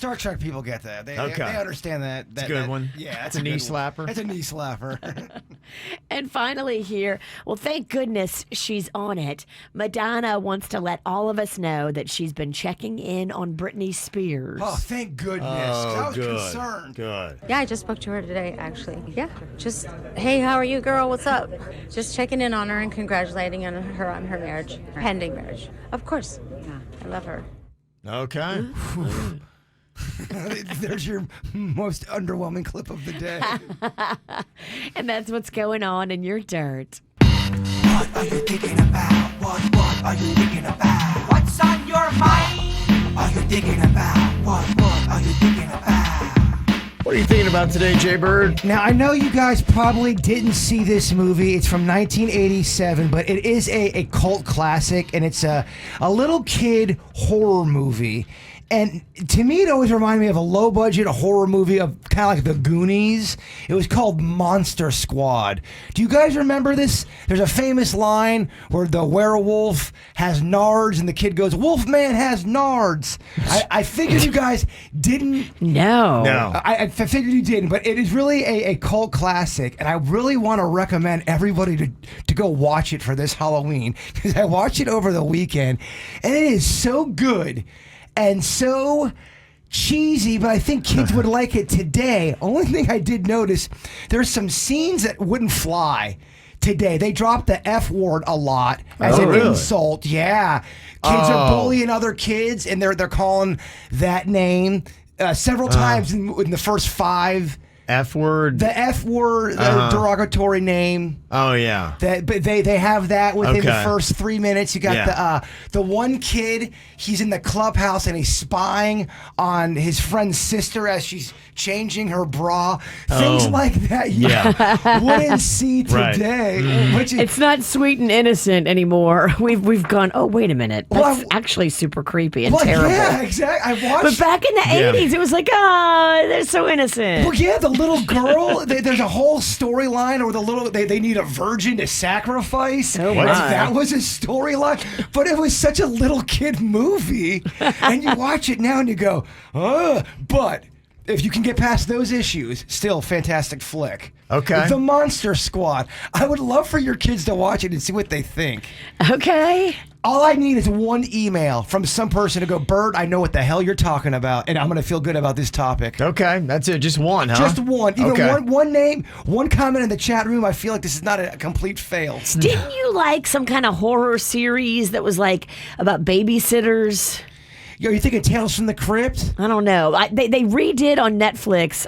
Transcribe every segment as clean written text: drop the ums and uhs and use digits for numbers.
Star Trek people get that. They understand that. That's a good one. Yeah, that's a knee slapper. That's a knee slapper. And finally here, well, thank goodness she's on it. Madonna wants to let all of us know that she's been checking in on Britney Spears. Oh, thank goodness. I was concerned. Good. Yeah, I just spoke to her today, actually. Yeah, just, hey, how are you, girl? What's up? Just checking in on her and congratulating her on her marriage, pending marriage. Of course. Yeah, I love her. Okay. There's your most underwhelming clip of the day. And that's what's going on in your dirt. What are you thinking about? What are you thinking about? What's on your mind? Are you thinking about? What are you thinking about? What are you thinking about today, Jay Bird? Now, I know you guys probably didn't see this movie. It's from 1987, but it is a cult classic, and it's a little kid horror movie. And to me, it always reminded me of a low-budget horror movie of kind of like The Goonies. It was called Monster Squad. Do you guys remember this? There's a famous line where the werewolf has nards, and the kid goes, "Wolfman has nards." I figured you guys didn't. No. I figured you didn't, but it is really a cult classic, and I really want to recommend everybody to go watch it for this Halloween, because I watched it over the weekend, and it is so good. And so cheesy, but I think kids would like it today. Only thing I did notice, there's some scenes that wouldn't fly today. They dropped the F word a lot as an insult. Yeah. Kids are bullying other kids, and they're calling that name several times in the first 5. F word. The F word, the derogatory name. Oh yeah. But they have that within the first 3 minutes. You got the one kid. He's in the clubhouse and he's spying on his friend's sister as she's changing her bra. Things like that. Wouldn't see today. It's not sweet and innocent anymore. We've gone. Oh, wait a minute. That's actually super creepy and terrible. Yeah, exactly. But back in the 80s, it was like, they're so innocent. Well, yeah, the little girl, there's a whole storyline where they need a virgin to sacrifice. Oh, my. That was a storyline. But it was such a little kid movie. And you watch it now and you go, but if you can get past those issues, still fantastic flick. Okay. The Monster Squad. I would love for your kids to watch it and see what they think. Okay. All I need is one email from some person to go, "Bird, I know what the hell you're talking about, and I'm going to feel good about this topic." Okay, that's it. Just one, huh? Just one. Even one name, one comment in the chat room. I feel like this is not a complete fail. Didn't you like some kind of horror series that was like about babysitters? Yo, you thinking Tales from the Crypt? I don't know. They redid on Netflix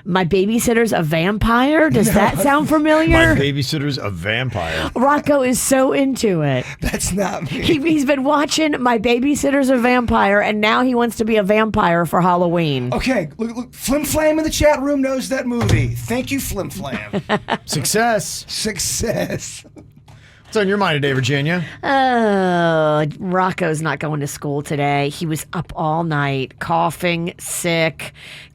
My Babysitter's a Vampire. Does that sound familiar? My Babysitter's a Vampire. Rocco is so into it. That's not me. He's been watching My Babysitter's a Vampire, and now he wants to be a vampire for Halloween. Okay, look, Flim Flam in the chat room knows that movie. Thank you, Flim Flam. Success. What's on your mind today, Virginia? Rocco's not going to school today. He was up all night, coughing, sick,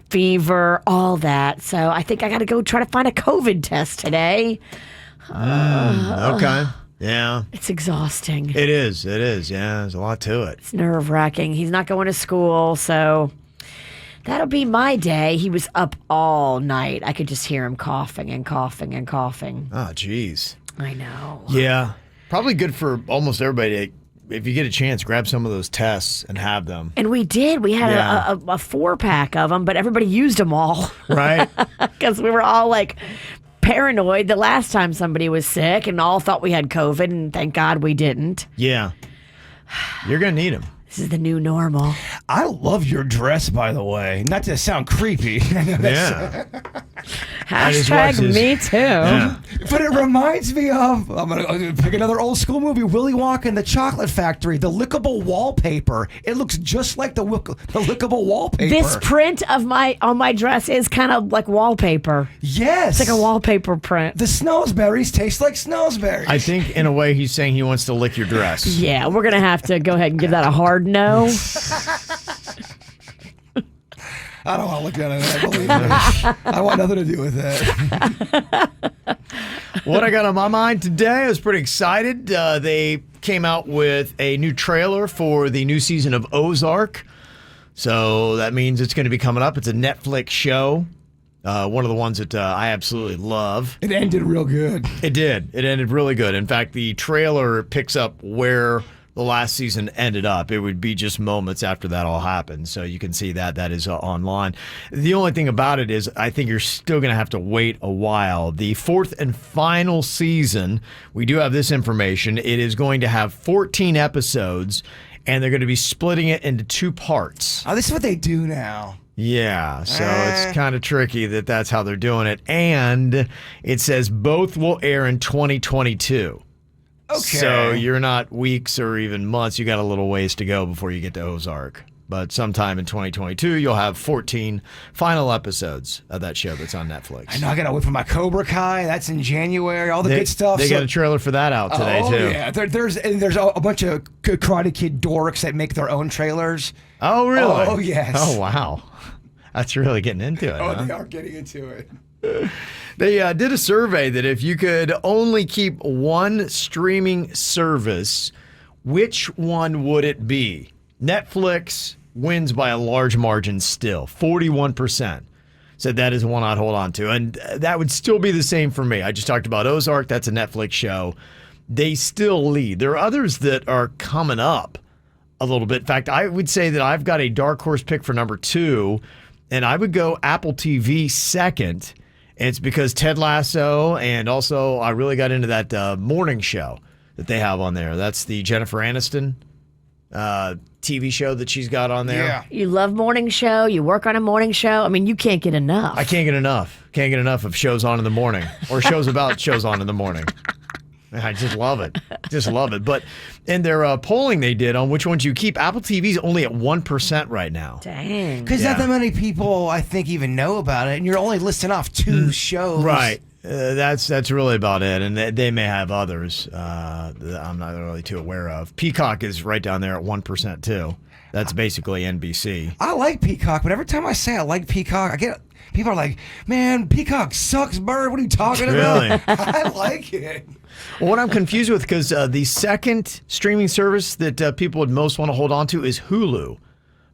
fever, all that. So I think I got to go try to find a COVID test today. Okay. Yeah. It's exhausting. It is. Yeah, there's a lot to it. It's nerve-wracking. He's not going to school, so that'll be my day. He was up all night. I could just hear him coughing and coughing and coughing. Oh, geez. I know. Yeah. Probably good for almost everybody to, if you get a chance, grab some of those tests and have them. And we did. We had a 4-pack of them, but everybody used them all. Right. Because we were all like paranoid the last time somebody was sick and all thought we had COVID, and thank God we didn't. Yeah. You're going to need them. This is the new normal. I love your dress, by the way. Not to sound creepy. Yeah. Hashtag me too. Yeah. But it reminds me of, I'm going to pick another old school movie, Willy Wonka and the Chocolate Factory, the lickable wallpaper. It looks just like the lickable wallpaper. This print of on my dress is kind of like wallpaper. Yes. It's like a wallpaper print. The snowsberries taste like snowsberries. I think, in a way, he's saying he wants to lick your dress. Yeah, we're going to have to go ahead and give that a hard no. I don't want to look at that. Believe me. I want nothing to do with that. What I got on my mind today, I was pretty excited. They came out with a new trailer for the new season of Ozark. So that means it's going to be coming up. It's a Netflix show. One of the ones that I absolutely love. It ended real good. It did. It ended really good. In fact, the trailer picks up where the last season ended up. It would be just moments after that all happened. So you can see that. That is online. The only thing about it is I think you're still going to have to wait a while. The fourth and final season, we do have this information. It is going to have 14 episodes, and they're going to be splitting it into 2 parts. Oh, this is what they do now. Yeah, so it's kind of tricky that that's how they're doing it. And it says both will air in 2022. Okay. So you're not weeks or even months. You got a little ways to go before you get to Ozark. But sometime in 2022, you'll have 14 final episodes of that show that's on Netflix. I know I got to wait for my Cobra Kai. That's in January. All the good stuff. They got a trailer for that out today, too. Yeah, there's a bunch of Karate Kid dorks that make their own trailers. Oh, really? Oh, yes. Oh, wow. That's really getting into it. Oh, huh? they are getting into it. They did a survey that if you could only keep one streaming service, which one would it be? Netflix wins by a large margin still. 41% said that is one I'd hold on to. And that would still be the same for me. I just talked about Ozark. That's a Netflix show. They still lead. There are others that are coming up a little bit. In fact, I would say that I've got a dark horse pick for number 2, and I would go Apple TV second. It's because Ted Lasso, and also I really got into that morning show that they have on there. That's the Jennifer Aniston TV show that she's got on there. Yeah. You love morning show. You work on a morning show. I mean, you can't get enough. I can't get enough. Can't get enough of shows on in the morning or shows about shows on in the morning. I just love it. Just love it. But in their polling they did on which ones you keep, Apple TV's only at 1% right now. Dang. Because not that many people, I think, even know about it, and you're only listing off 2 shows. Right. That's really about it, and they may have others that I'm not really too aware of. Peacock is right down there at 1% too. That's basically NBC. I like Peacock, but every time I say I like Peacock, I get people are like, "Man, Peacock sucks, Bird. What are you talking about?" Really? I like it. Well, what I'm confused with, because the second streaming service that people would most want to hold on to is Hulu.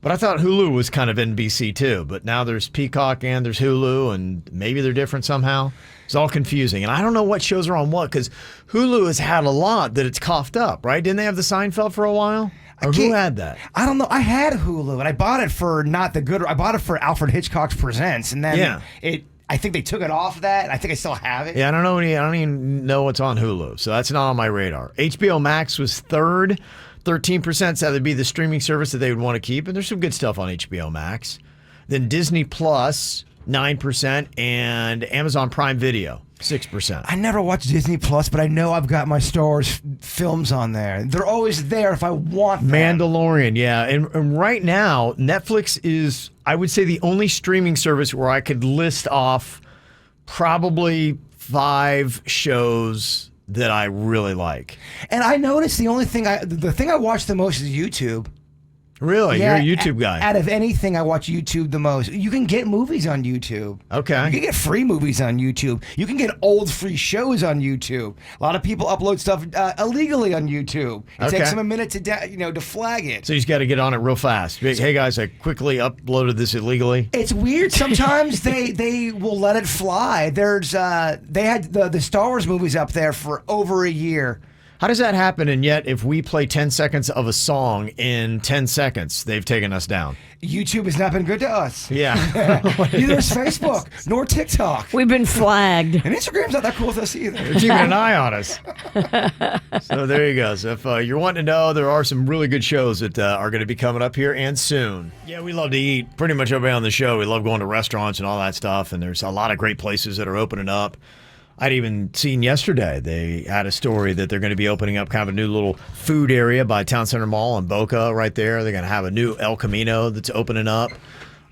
But I thought Hulu was kind of NBC too. But now there's Peacock and there's Hulu, and maybe they're different somehow. It's all confusing. And I don't know what shows are on what, because Hulu has had a lot that it's coughed up, right? Didn't they have the Seinfeld for a while? Or who had that? I don't know. I had Hulu, and I bought it for not the good. I bought it for Alfred Hitchcock's Presents, and then I think they took it off that. And I think I still have it. Yeah, I don't even know what's on Hulu, so that's not on my radar. HBO Max was third. 13% said that'd be the streaming service that they would want to keep, and there's some good stuff on HBO Max. Then Disney Plus, 9%, and Amazon Prime Video, 6%. I never watched Disney Plus, but I know I've got my Star Wars films on there. They're always there if I want them. Mandalorian, yeah. And right now, Netflix is, I would say, the only streaming service where I could list off probably 5 shows that I really like. And I noticed the thing I watch the most is YouTube. Really? Yeah, You're a YouTube guy. Out of anything, I watch YouTube the most. You can get movies on YouTube. Okay. You can get free movies on YouTube. You can get old free shows on YouTube. A lot of people upload stuff illegally on YouTube. It takes them a minute to flag it. So you just got to get on it real fast. Hey guys, I quickly uploaded this illegally. It's weird. Sometimes they will let it fly. They had the Star Wars movies up there for over a year. How does that happen? And yet, if we play 10 seconds of a song in 10 seconds, they've taken us down. YouTube has not been good to us. Yeah. Neither is Facebook, nor TikTok. We've been flagged. And Instagram's not that cool with us either. They're keeping an eye on us. So there you go. So if you're wanting to know, there are some really good shows that are going to be coming up here and soon. Yeah, we love to eat. Pretty much everybody on the show, we love going to restaurants and all that stuff. And there's a lot of great places that are opening up. I'd even seen yesterday, they had a story that they're going to be opening up kind of a new little food area by Town Center Mall in Boca right there. They're going to have a new El Camino that's opening up.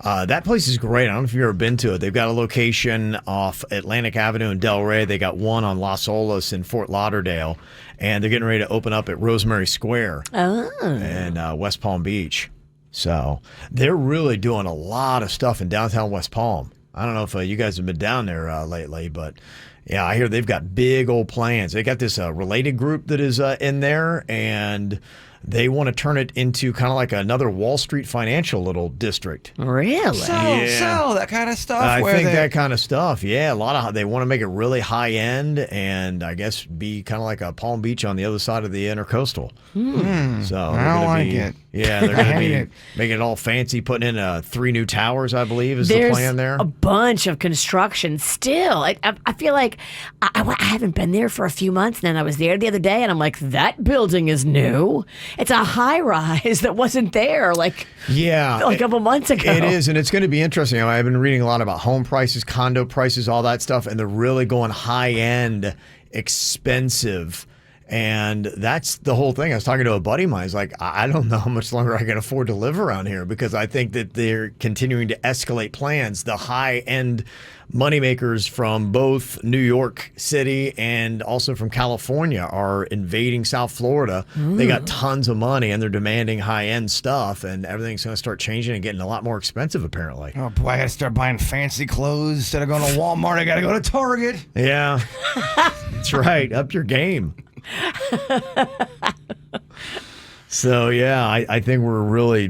That place is great. I don't know if you've ever been to it. They've got a location off Atlantic Avenue in Delray. They got one on Las Olas in Fort Lauderdale. And they're getting ready to open up at Rosemary Square in West Palm Beach. So they're really doing a lot of stuff in downtown West Palm. I don't know if you guys have been down there lately, but yeah, I hear they've got big old plans. They got this related group that is in there, and they want to turn it into kind of like another Wall Street financial little district. Really? Sell that kind of stuff. I where think they- that kind of stuff. Yeah, a lot of they want to make it really high end, and I guess be kind of like a Palm Beach on the other side of the intercoastal. So I don't like it. Yeah, they're going to hate be it. making it all fancy, putting in 3 new towers, I believe, is There's the plan there. a bunch of construction still. I feel like I haven't been there for a few months now. I was there the other day, and I'm like, that building is new. It's a high rise that wasn't there like a couple months ago. It is, and it's going to be interesting. I've been reading a lot about home prices, condo prices, all that stuff, and they're really going high end, expensive. And that's the whole thing. I was talking to a buddy of mine. He's like, I don't know how much longer I can afford to live around here because I think that they're continuing to escalate plans. The high-end moneymakers from both New York City and also from California are invading South Florida. They got tons of money, and they're demanding high-end stuff, and everything's going to start changing and getting a lot more expensive, apparently. Oh boy, I got to start buying fancy clothes instead of going to Walmart. I got to go to Target. Yeah, that's right. Up your game. So, yeah, I think we're really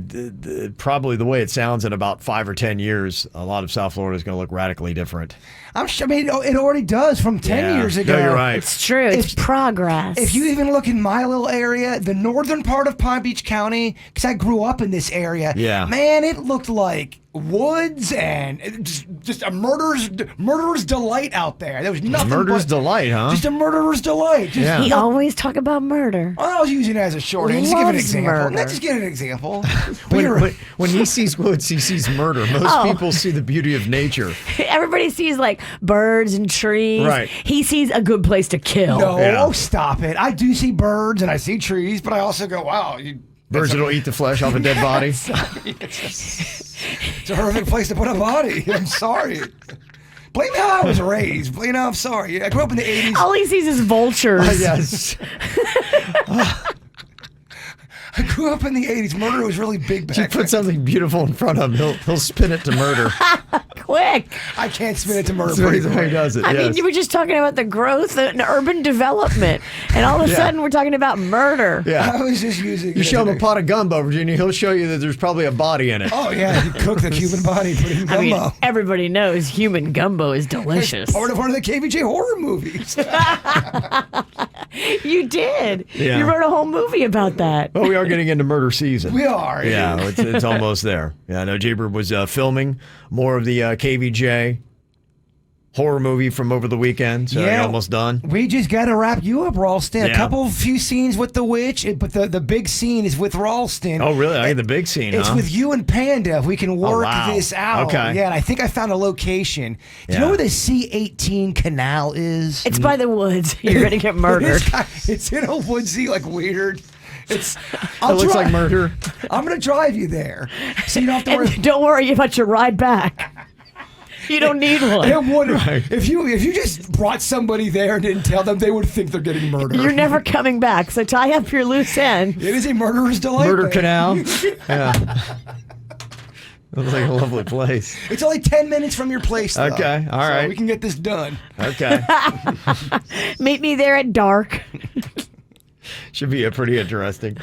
probably the way it sounds in about 5 or 10 years, a lot of South Florida is going to look radically different. I mean, it already does from 10 years ago. No, you're right. It's true. It's progress. If you even look in my little area, the northern part of Palm Beach County, because I grew up in this area, man, it looked like woods and just a murderer's delight out there. There was nothing Murderer's delight, huh? Just a murderer's delight. Just, Yeah. He always talk about murder. I was using it as a shorthand. Just give an Loves example. murder. Let's just give an example. But you're When he sees woods, he sees murder. Most people see the beauty of nature. Everybody sees like birds and trees. Right. He sees a good place to kill. No, Yeah. stop it. I do see birds and I see trees, but I also go, wow. Birds that'll eat the flesh off a dead body. It's a horrific place to put a body. I'm sorry. Blame how I was raised. Blame how I'm sorry. I grew up in the 80s. All he sees is vultures. Yes. I grew up in the 80s. Murder was really big back You then. put something beautiful in front of him, he'll spin it to murder. Quick. I can't spin it to murder. That's the way pretty he quick. does it. I mean, yes. you were just talking about the growth and urban development, and all of a Yeah. sudden we're talking about murder. Yeah. I was just using You it show as him a pot of gumbo, Virginia, he'll show you that there's probably a body in it. Oh, yeah. You cook the human body, put it in I mean, gumbo. everybody knows human gumbo is delicious. Part of one of the KVJ horror movies. You did. Yeah. You wrote a whole movie about that. Well, we are getting into murder season. We are. Yeah, it's almost there. Yeah, I know Jaybird was filming more of the KVJ horror movie from over the weekend, so you're almost done. We just got to wrap you up, Ralston. Yeah. A few scenes with the witch, but the big scene is with Ralston. Oh, really? I get the big scene, It's huh? with you and Panda. If we can work wow. this out. Okay. Yeah, and I think I found a location. Do you know where the C-18 canal is? It's by the woods. You're going to get murdered. It's in a woodsy, like weird. It looks like murder. I'm going to drive you there. So you don't have to worry. And don't worry about your ride back. You don't need one. It would, if you just brought somebody there and didn't tell them, they would think they're getting murdered. You're never coming back, so tie up your loose end. It is a murderer's delight. Murder man. Canal. Yeah. Looks like a lovely place. It's only 10 minutes from your place, though. Okay, all So right. we can get this done. Okay. Meet me there at dark. Should be pretty interesting.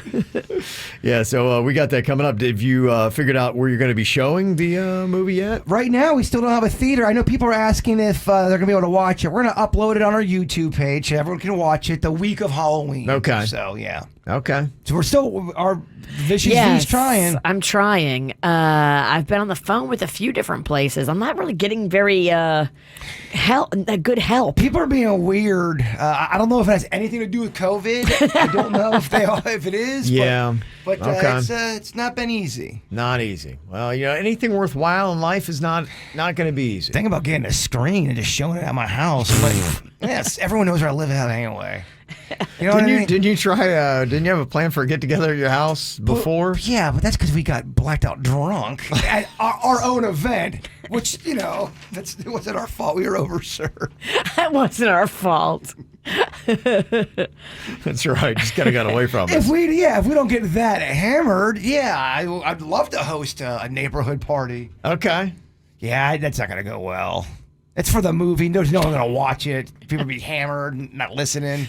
Yeah, so we got that coming up. Have you figured out where you're going to be showing the movie yet? Right now, we still don't have a theater. I know people are asking if they're going to be able to watch it. We're going to upload it on our YouTube page so everyone can watch it the week of Halloween. Okay. So, yeah. Okay. So we're still, our Vicious Yes, V's trying. I'm trying. I've been on the phone with a few different places. I'm not really getting very good help. People are being weird. I don't know if it has anything to do with COVID. I don't know if it is. Yeah. But Okay. it's not been easy. Not easy. Well, anything worthwhile in life is not going to be easy. Think about getting a screen and just showing it at my house. But yes, everyone knows where I live at anyway. You know what I mean? Didn't you try? Didn't you have a plan for a get together at your house before? Yeah, but that's because we got blacked out drunk at our own event, which it wasn't our fault. We were overserved. That wasn't our fault. That's right. Just kind of got away from it. If we don't get that hammered, I'd love to host a neighborhood party. Okay. Yeah, that's not gonna go well. It's for the movie. There's no one gonna watch it. People be hammered, and not listening.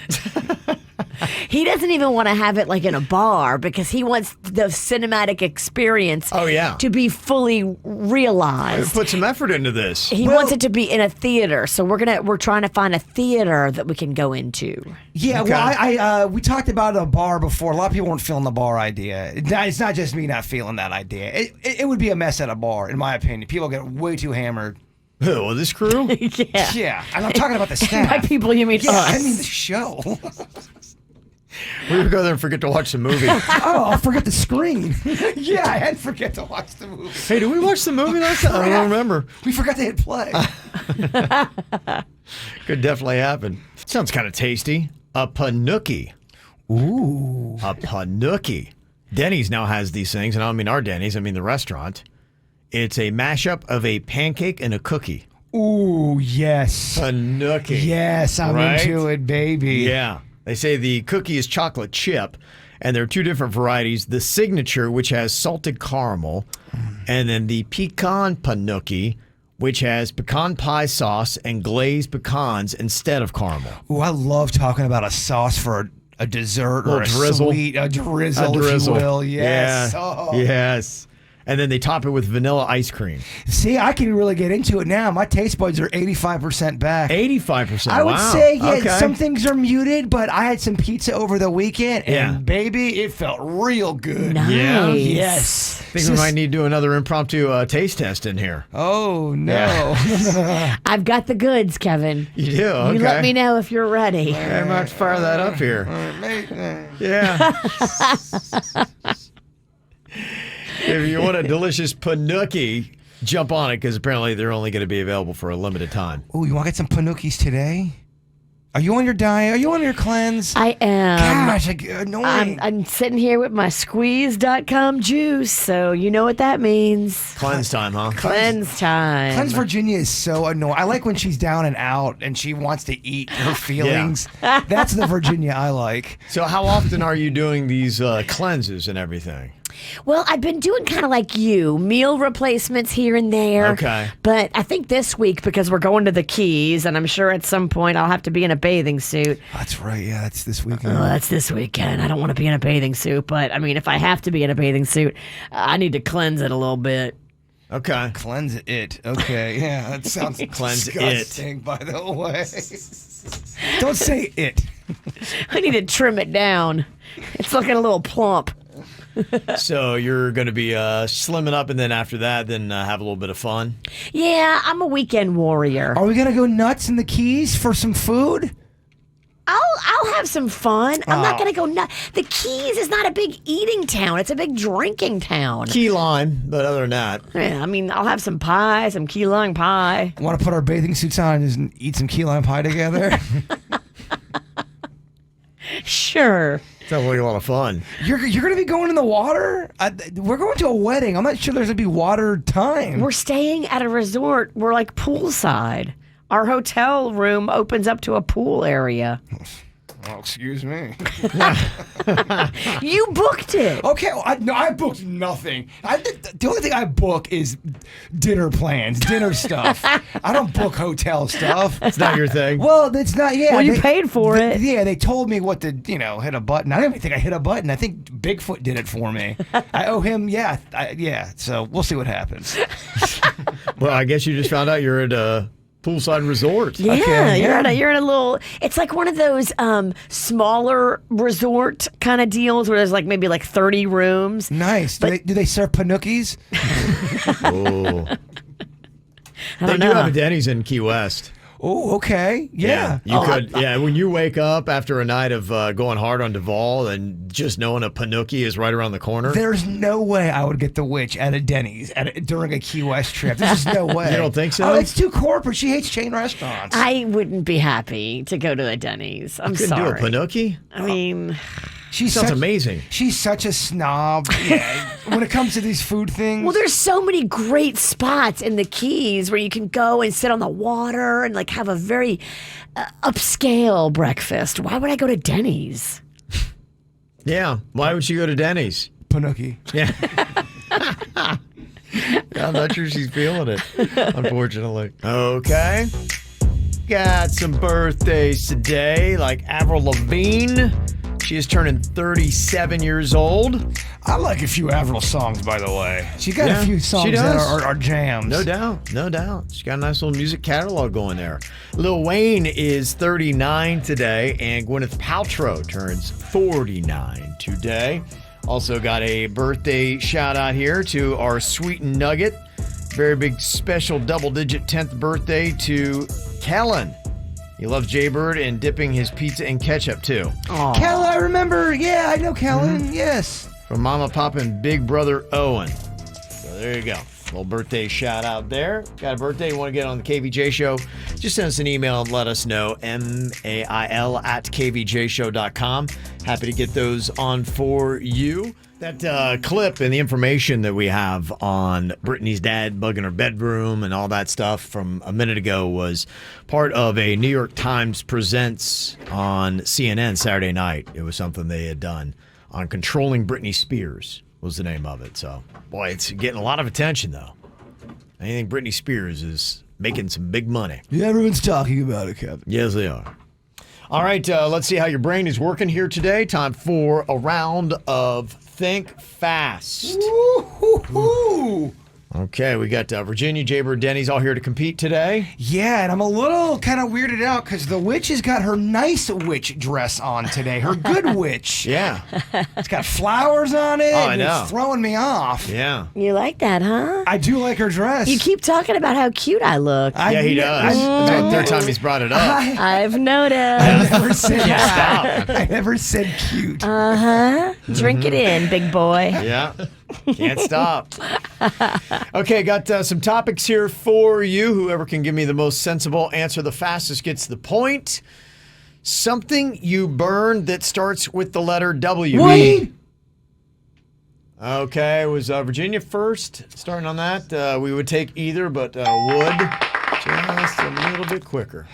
He doesn't even want to have it like in a bar because he wants the cinematic experience to be fully realized. Put some effort into this. He wants it to be in a theater, so we're trying to find a theater that we can go into. Yeah, Okay. well, we talked about a bar before. A lot of people weren't feeling the bar idea. It's not just me not feeling that idea. It would be a mess at a bar, in my opinion. People get way too hammered. Who? Well, this crew? Yeah. Yeah, and I'm talking about the staff. By people, you mean Yeah, us. I mean the show. We would go there and forget to watch the movie. Oh, I'll forget the screen. Yeah, I had forget to watch the movie. Hey, did we watch the movie last time? I don't remember. We forgot to hit play. Could definitely happen. Sounds kind of tasty. A panuki. Ooh. A panuki. Denny's now has these things, and I don't mean our Denny's, I mean the restaurant. It's a mashup of a pancake and a cookie. Ooh, yes. Panuki. Yes, I'm Right? into it, baby. Yeah. They say the cookie is chocolate chip, and there are two different varieties. The signature, which has salted caramel, and then the pecan panuki, which has pecan pie sauce and glazed pecans instead of caramel. Ooh, I love talking about a sauce for a dessert or a drizzle. sweet, a drizzle, if you will. Yes. Yeah. Oh. Yes. And then they top it with vanilla ice cream. See, I can really get into it now. My taste buds are 85% back. 85%. I would wow. say, yeah, Okay. some things are muted, but I had some pizza over the weekend, and Yeah. baby, it felt real good. Nice. Yeah. Yes. I think we might need to do another impromptu taste test in here. Oh, no. I've got the goods, Kevin. You do? Okay. You let me know if you're ready. I might fire that up here. Yeah. If you want a delicious panuki, jump on it because apparently they're only going to be available for a limited time. Ooh, you want to get some panukis today? Are you on your diet? Are you on your cleanse? I am. Gosh, annoying. I'm sitting here with my squeeze.com juice, so you know what that means. Cleanse time, huh? Cleanse time. Cleanse Virginia is so annoying. I like when she's down and out and she wants to eat her feelings. That's the Virginia I like. So how often are you doing these cleanses and everything? Well, I've been doing kind of like you, meal replacements here and there. Okay. But I think this week, because we're going to the Keys, and I'm sure at some point I'll have to be in a bathing suit. That's right. Yeah, that's this weekend. Oh, that's this weekend. I don't want to be in a bathing suit, but I mean, if I have to be in a bathing suit, I need to cleanse it a little bit. Okay. Cleanse it. Okay. Yeah, that sounds Cleanse it. disgusting, by the way. Don't say it. I need to trim it down. It's looking a little plump. So you're going to be slimming up, and then after that, then have a little bit of fun? Yeah, I'm a weekend warrior. Are we going to go nuts in the Keys for some food? I'll have some fun. I'm not going to go nuts. The Keys is not a big eating town. It's a big drinking town. Key lime, but other than that. Yeah, I mean, I'll have some pie, some key lime pie. Want to put our bathing suits on and just eat some key lime pie together? Sure. Sounds like a lot of fun. You're going to be going in the water? We're going to a wedding. I'm not sure there's going to be water time. We're staying at a resort. We're like poolside. Our hotel room opens up to a pool area. Oh, excuse me. You booked it. Okay, well, I booked nothing. The only thing I book is dinner plans, dinner stuff. I don't book hotel stuff. It's not your thing. Well, it's not. Yeah, Well, you paid for it. Yeah, they told me what to, hit a button. I didn't even think I hit a button. I think Bigfoot did it for me. I owe him. Yeah, So we'll see what happens. Well, I guess you just found out you're at a poolside resort. Yeah, Okay, you're in a little. It's like one of those smaller resort kind of deals where there's like maybe like 30 rooms. Nice. Do they serve panukis? Oh. They do know. have a Denny's in Key West. Oh, okay. Yeah. You could. When you wake up after a night of going hard on Duval and just knowing a panuki is right around the corner. There's no way I would get the witch at a Denny's during a Key West trip. There's just no way. You don't think so? Oh, it's too corporate. She hates chain restaurants. I wouldn't be happy to go to a Denny's. I'm Couldn't sorry. do a panuki? I mean, Sounds amazing. She's such a snob. Yeah, when it comes to these food things. well, there's so many great spots in the Keys where you can go and sit on the water and like have a very upscale breakfast. Why would I go to Denny's? Yeah. Why would she go to Denny's? Panuki. Yeah. I'm not sure she's feeling it, unfortunately. Okay. Got some birthdays today, like Avril Lavigne. She She is turning 37 years old. I like a few Avril songs, by the way. She got Yeah, a few she songs that does. are jams. No doubt, no doubt. She's got a nice little music catalog going there. Lil Wayne is 39 today, and Gwyneth Paltrow turns 49 today. Also got a birthday shout out here to our Sweet Nugget. Very big special double-digit 10th birthday to Kellen. He loves Jaybird and dipping his pizza in ketchup, too. Kellen, I remember. Yeah, I know Kellen. Yes. From Mama Papa and Big Brother Owen. So there you go. Little birthday shout out there. Got a birthday you want to get on the KVJ show? Just send us an email and let us know. mail@kvjshow.com. Happy to get those on for you. That clip and the information that we have on Brittany's dad bugging her bedroom and all that stuff from a minute ago was part of a New York Times Presents on CNN Saturday night. It was something they had done on Controlling Britney Spears was the name of it. So, boy, it's getting a lot of attention, though. I think Britney Spears is making some big money. Yeah, everyone's talking about it, Kevin. Yes, they are. All right, let's see how your brain is working here today. Time for a round of Think Fast. Woo-hoo-hoo. Okay, we got Virginia, Jaybird, Denny's all here to compete today. Yeah, and I'm a little kind of weirded out because the witch has got her nice witch dress on today, her good witch. Yeah, It's got flowers on it. I and know. It's throwing me off. yeah. You like that, huh? I do like her dress. You keep talking about how cute I look. I Yeah, he ne- does. I- That's the third time he's brought it up. I've noticed. I never said Stop. I never said cute. Drink it in, big boy. Yeah, can't stop. Okay, got some topics here for you. Whoever can give me the most sensible answer the fastest gets the point. Something you burn that starts with the letter W. Weed. Okay, it was Virginia first. Starting on that, we would take either, but wood just a little bit quicker.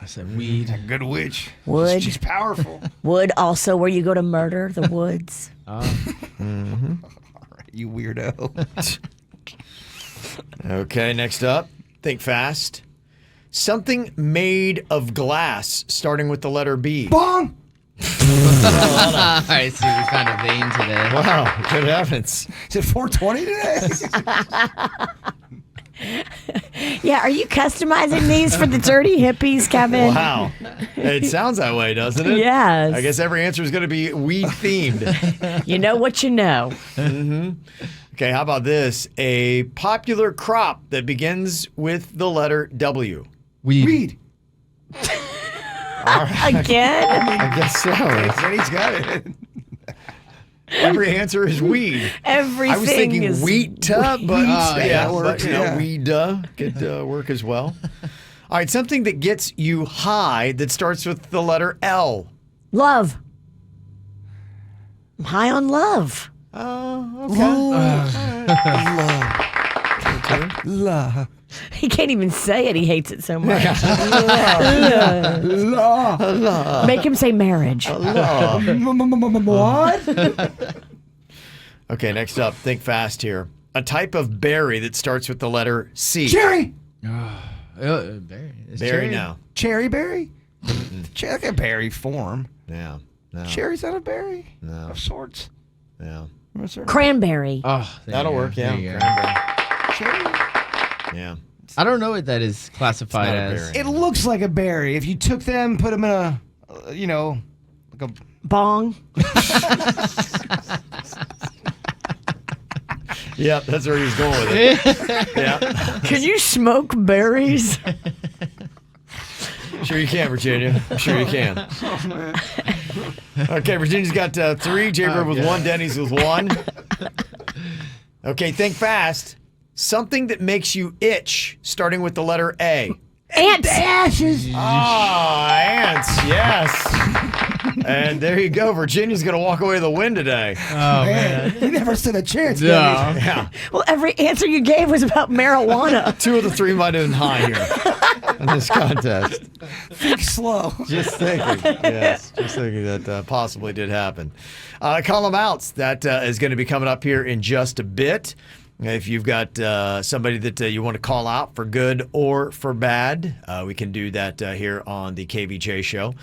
I said weed. A good witch. Wood. She's powerful. Wood also where you go to murder, the woods. You weirdo. Okay, next up, think fast. Something made of glass, starting with the letter B. Bong. All right, so we found a vein today. Wow, good heavens. Is it 420 today? Yeah, are you customizing these for the dirty hippies, Kevin? Wow. It sounds that way, doesn't it? Yes. I guess every answer is going to be weed themed. You know what you know. Okay, how about this? A popular crop that begins with the letter W. Weed. Weed. Again? I guess so. Denny's got it. Every answer is weed. Everything I was thinking is wheat, but yeah, that works, but, you know, yeah. weed could work as well. All right, something that gets you high that starts with the letter L. love. I'm high on love. Okay. La. He can't even say it. He hates it so much. La. Make him say marriage. What? Okay, next up, think fast here. A type of berry that starts with the letter C. Cherry. Berry. It's Berry cherry. now. Cherry berry? Like a berry form. Yeah. No. Cherry's not a berry? No. Of sorts. Yeah. What's her Cranberry. Oh, there That'll you go. work, yeah. There you go. Cranberry. Cherry? Yeah. I don't know what that is classified It's not a as. berry. It looks like a berry. If you took them, put them in a, like a. Bong. Yeah, that's where he's going with it. Yeah. Can you smoke berries? Sure you can, Virginia. I'm sure you can. Okay, Virginia's got 3. Jaybird with 1. Denny's with 1. Okay, think fast. Something that makes you itch, starting with the letter A. Ants. Ashes. Ants, yes. And there you go. Virginia's going to walk away with a win today. Oh, man. You never stood a chance. No. Denny's. Yeah. Well, every answer you gave was about marijuana. 2 of the 3 might have been high here in this contest. Think slow. Just thinking. Yes, just thinking that possibly did happen. Call them outs. That is going to be coming up here in just a bit. If you've got somebody that you want to call out for good or for bad, we can do that here on the KVJ show.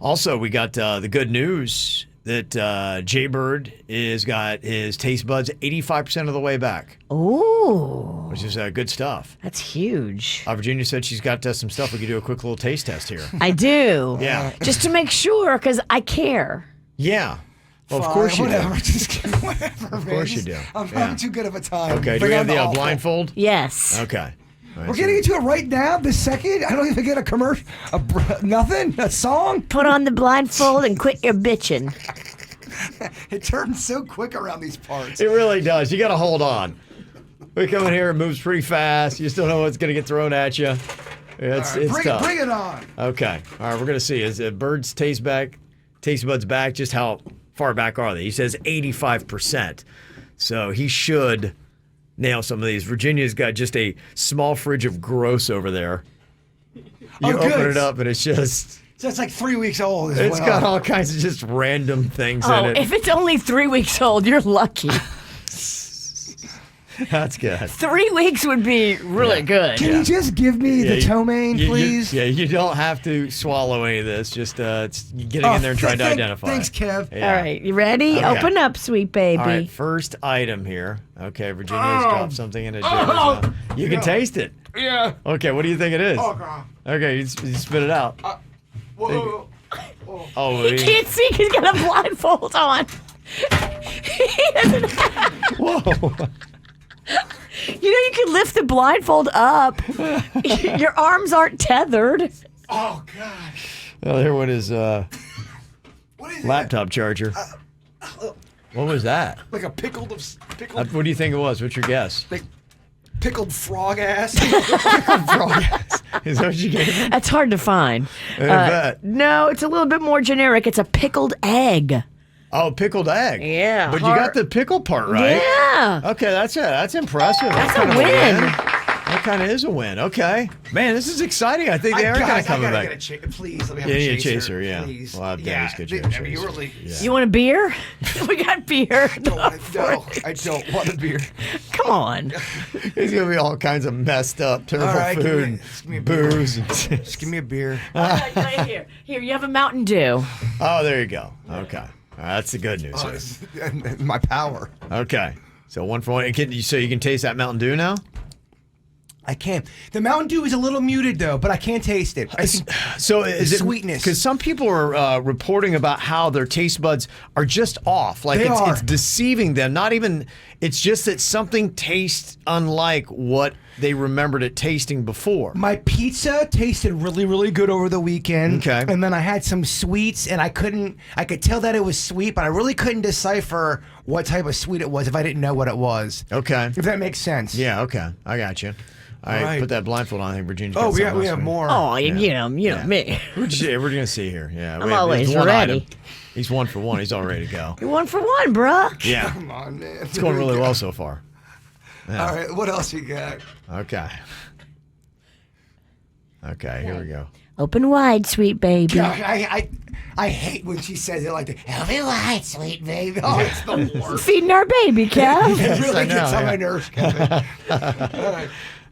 Also, we got the good news that Jaybird is got his taste buds 85% of the way back, Ooh, which is good stuff. that's huge. Virginia said she's got some stuff. We could do a quick little taste test here. I do. Yeah. Just to make sure, because I care. Yeah. Well, of Fine, course you whatever. do. Just whatever. Of course you do. I'm Yeah. having too good of a time. Okay. Do Bring we on have the awful. blindfold? Yes. Okay. All right, We're so- getting into it right now, this second. I don't even get a commercial, nothing, a song. Put on the blindfold and quit your bitching. It turns so quick around these parts. It really does. You got to hold on. We come in here, it moves pretty fast. You just don't know what's going to get thrown at you. It's, All right, it's tough. bring it on. Okay. All right, we're going to see. Is Bird's taste buds back? Just how far back are they? He says 85%. So he should nail some of these. Virginia's got just a small fridge of gross over there. You open good. it up and it's just... So it's like 3 weeks old as It's well. got all kinds of just random things in Oh, it. if it's only 3 weeks old, you're lucky. That's good. 3 weeks would be really good. Can you just give me the ptomaine, please? You don't have to swallow any of this. Just it's getting in there and trying to identify. Thanks, it. Kev. Yeah. All right, you ready? Okay. Open up, sweet baby. All right, first item here. Okay, Virginia's dropped something in a jar. You can taste it. Yeah. Okay, what do you think it is? Oh, God. Okay, you spit it out. Whoa. Oh, He can't see. He's got a blindfold on. He doesn't have. whoa. You know, you can lift the blindfold up. Your arms aren't tethered. Oh, gosh. Well, there went his What is laptop charger. What was that? it? Like a pickled What do you think it was? What's your guess? like pickled frog ass? Is that what you gave him? That's hard to find. I bet. No, it's a little bit more generic. It's a pickled egg. Oh, pickled egg. Yeah, But you got the pickle part right. Yeah. Okay, that's impressive. That's kind a of win. That kind of is a win. Okay. Man, this is exciting. I think they are kind Guys, of coming I gotta back. get a please, let me have Yeah, a you need a chaser. chaser, yeah. Please. We'll have Denny's get you a I mean, you chaser. really... You want a beer? We got beer. No, I don't want a beer. Come on. It's going to be all kinds of messed up, terrible All right, food, just give me a beer. booze. Just give me a beer. Right here. Here, you have a Mountain Dew. Oh, there you go. Okay. All right, that's the good news here. My power. Okay. So 1 for 1. So you can taste that Mountain Dew now? I can't. The Mountain Dew is a little muted though, but I can taste it. I think So is it sweetness. Because some people are reporting about how their taste buds are just off. Like They are. it's deceiving them. Not even. It's just that something tastes unlike what they remembered it tasting before. my pizza tasted really, really good over the weekend. Okay. And then I had some sweets, and I could tell that it was sweet, but I really couldn't decipher what type of sweet it was if I didn't know what it was. Okay. If that makes sense. Yeah. Okay. I got you. All right. right. Put that blindfold on. I think Virginia's got Oh, we something else have for you. more. Oh, you know me. We're gonna see here. Yeah. I'm always one ready. item. He's 1 for 1. He's all ready to go. You're 1 for 1, bruh. Yeah. Come on, man. It's going really well so far. All right. What else you got? Okay. Okay. Here we go. Open wide, sweet baby. Gosh, I hate when she says it like that. Help wide, sweet baby. Oh, it's the worst. Feeding our baby, Kev. It really I know, gets on yeah. my nerves, Kevin. All right.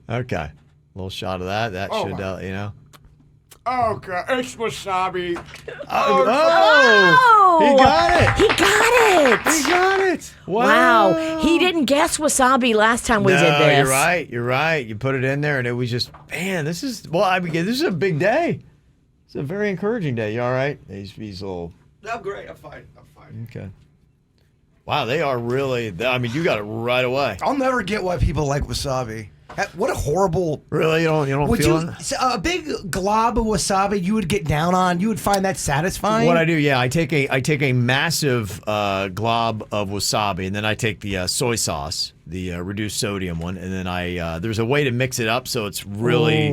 Okay. A little shot of that. That should, my. you know. Oh, God. It's wasabi. Oh, he got it. He got it. He got it. Wow. He didn't guess wasabi last time we did No, this. you're right. You're right. You put it in there, and it was just, man, this is, well, I mean, this is a big day. It's a very encouraging day. You all right? He's little, I'm great. I'm fine. okay. Wow, they are really, I mean, you got it right away. I'll never get why people like wasabi. What a horrible... Really? You don't Would feel you it? a big glob of wasabi you would get down on? You would find that satisfying? What I do, yeah, I take a massive glob of wasabi, and then I take the soy sauce, the reduced sodium one, and then I there's a way to mix it up so it's really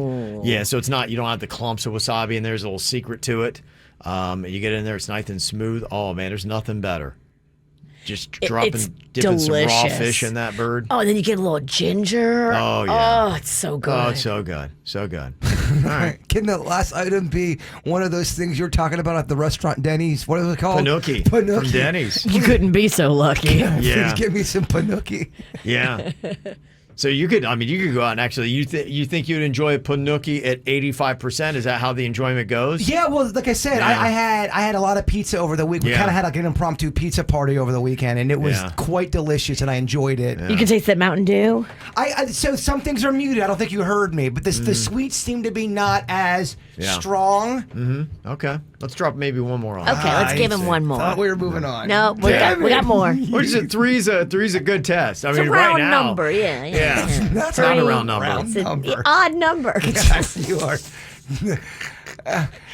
so it's not, you don't have the clumps of wasabi, and there's a little secret to it. You get in there, it's nice and smooth. Oh man, there's nothing better. Just it's dipping some raw delicious. fish in that bird. Oh, and then you get a little ginger. Oh, yeah. Oh, it's so good. Oh, it's so good, so good. All right. Can the last item be one of those things you were talking about at the restaurant Denny's? What is it called? Panuki from Denny's. You couldn't be so lucky. Yeah. Please give me some panuki. Yeah. So you could go out and actually, you think you'd enjoy a panuki at 85%? Is that how the enjoyment goes? Yeah, well, like I said, Yeah. I had a lot of pizza over the week. We Yeah. kind of had like an impromptu pizza party over the weekend, and it was Yeah. quite delicious, and I enjoyed it. You can taste that Mountain Dew. So some things are muted. I don't think you heard me, but the sweets seem to be not as strong. Okay. Let's drop maybe one more on. Okay, let's give him one more. Thought we were moving on. No, we got more. What is it? Three's a good test. I It's mean, a round right now. number, yeah. Yeah. That's Not a Three. round number. Round It's an number. odd number. Yes, you are.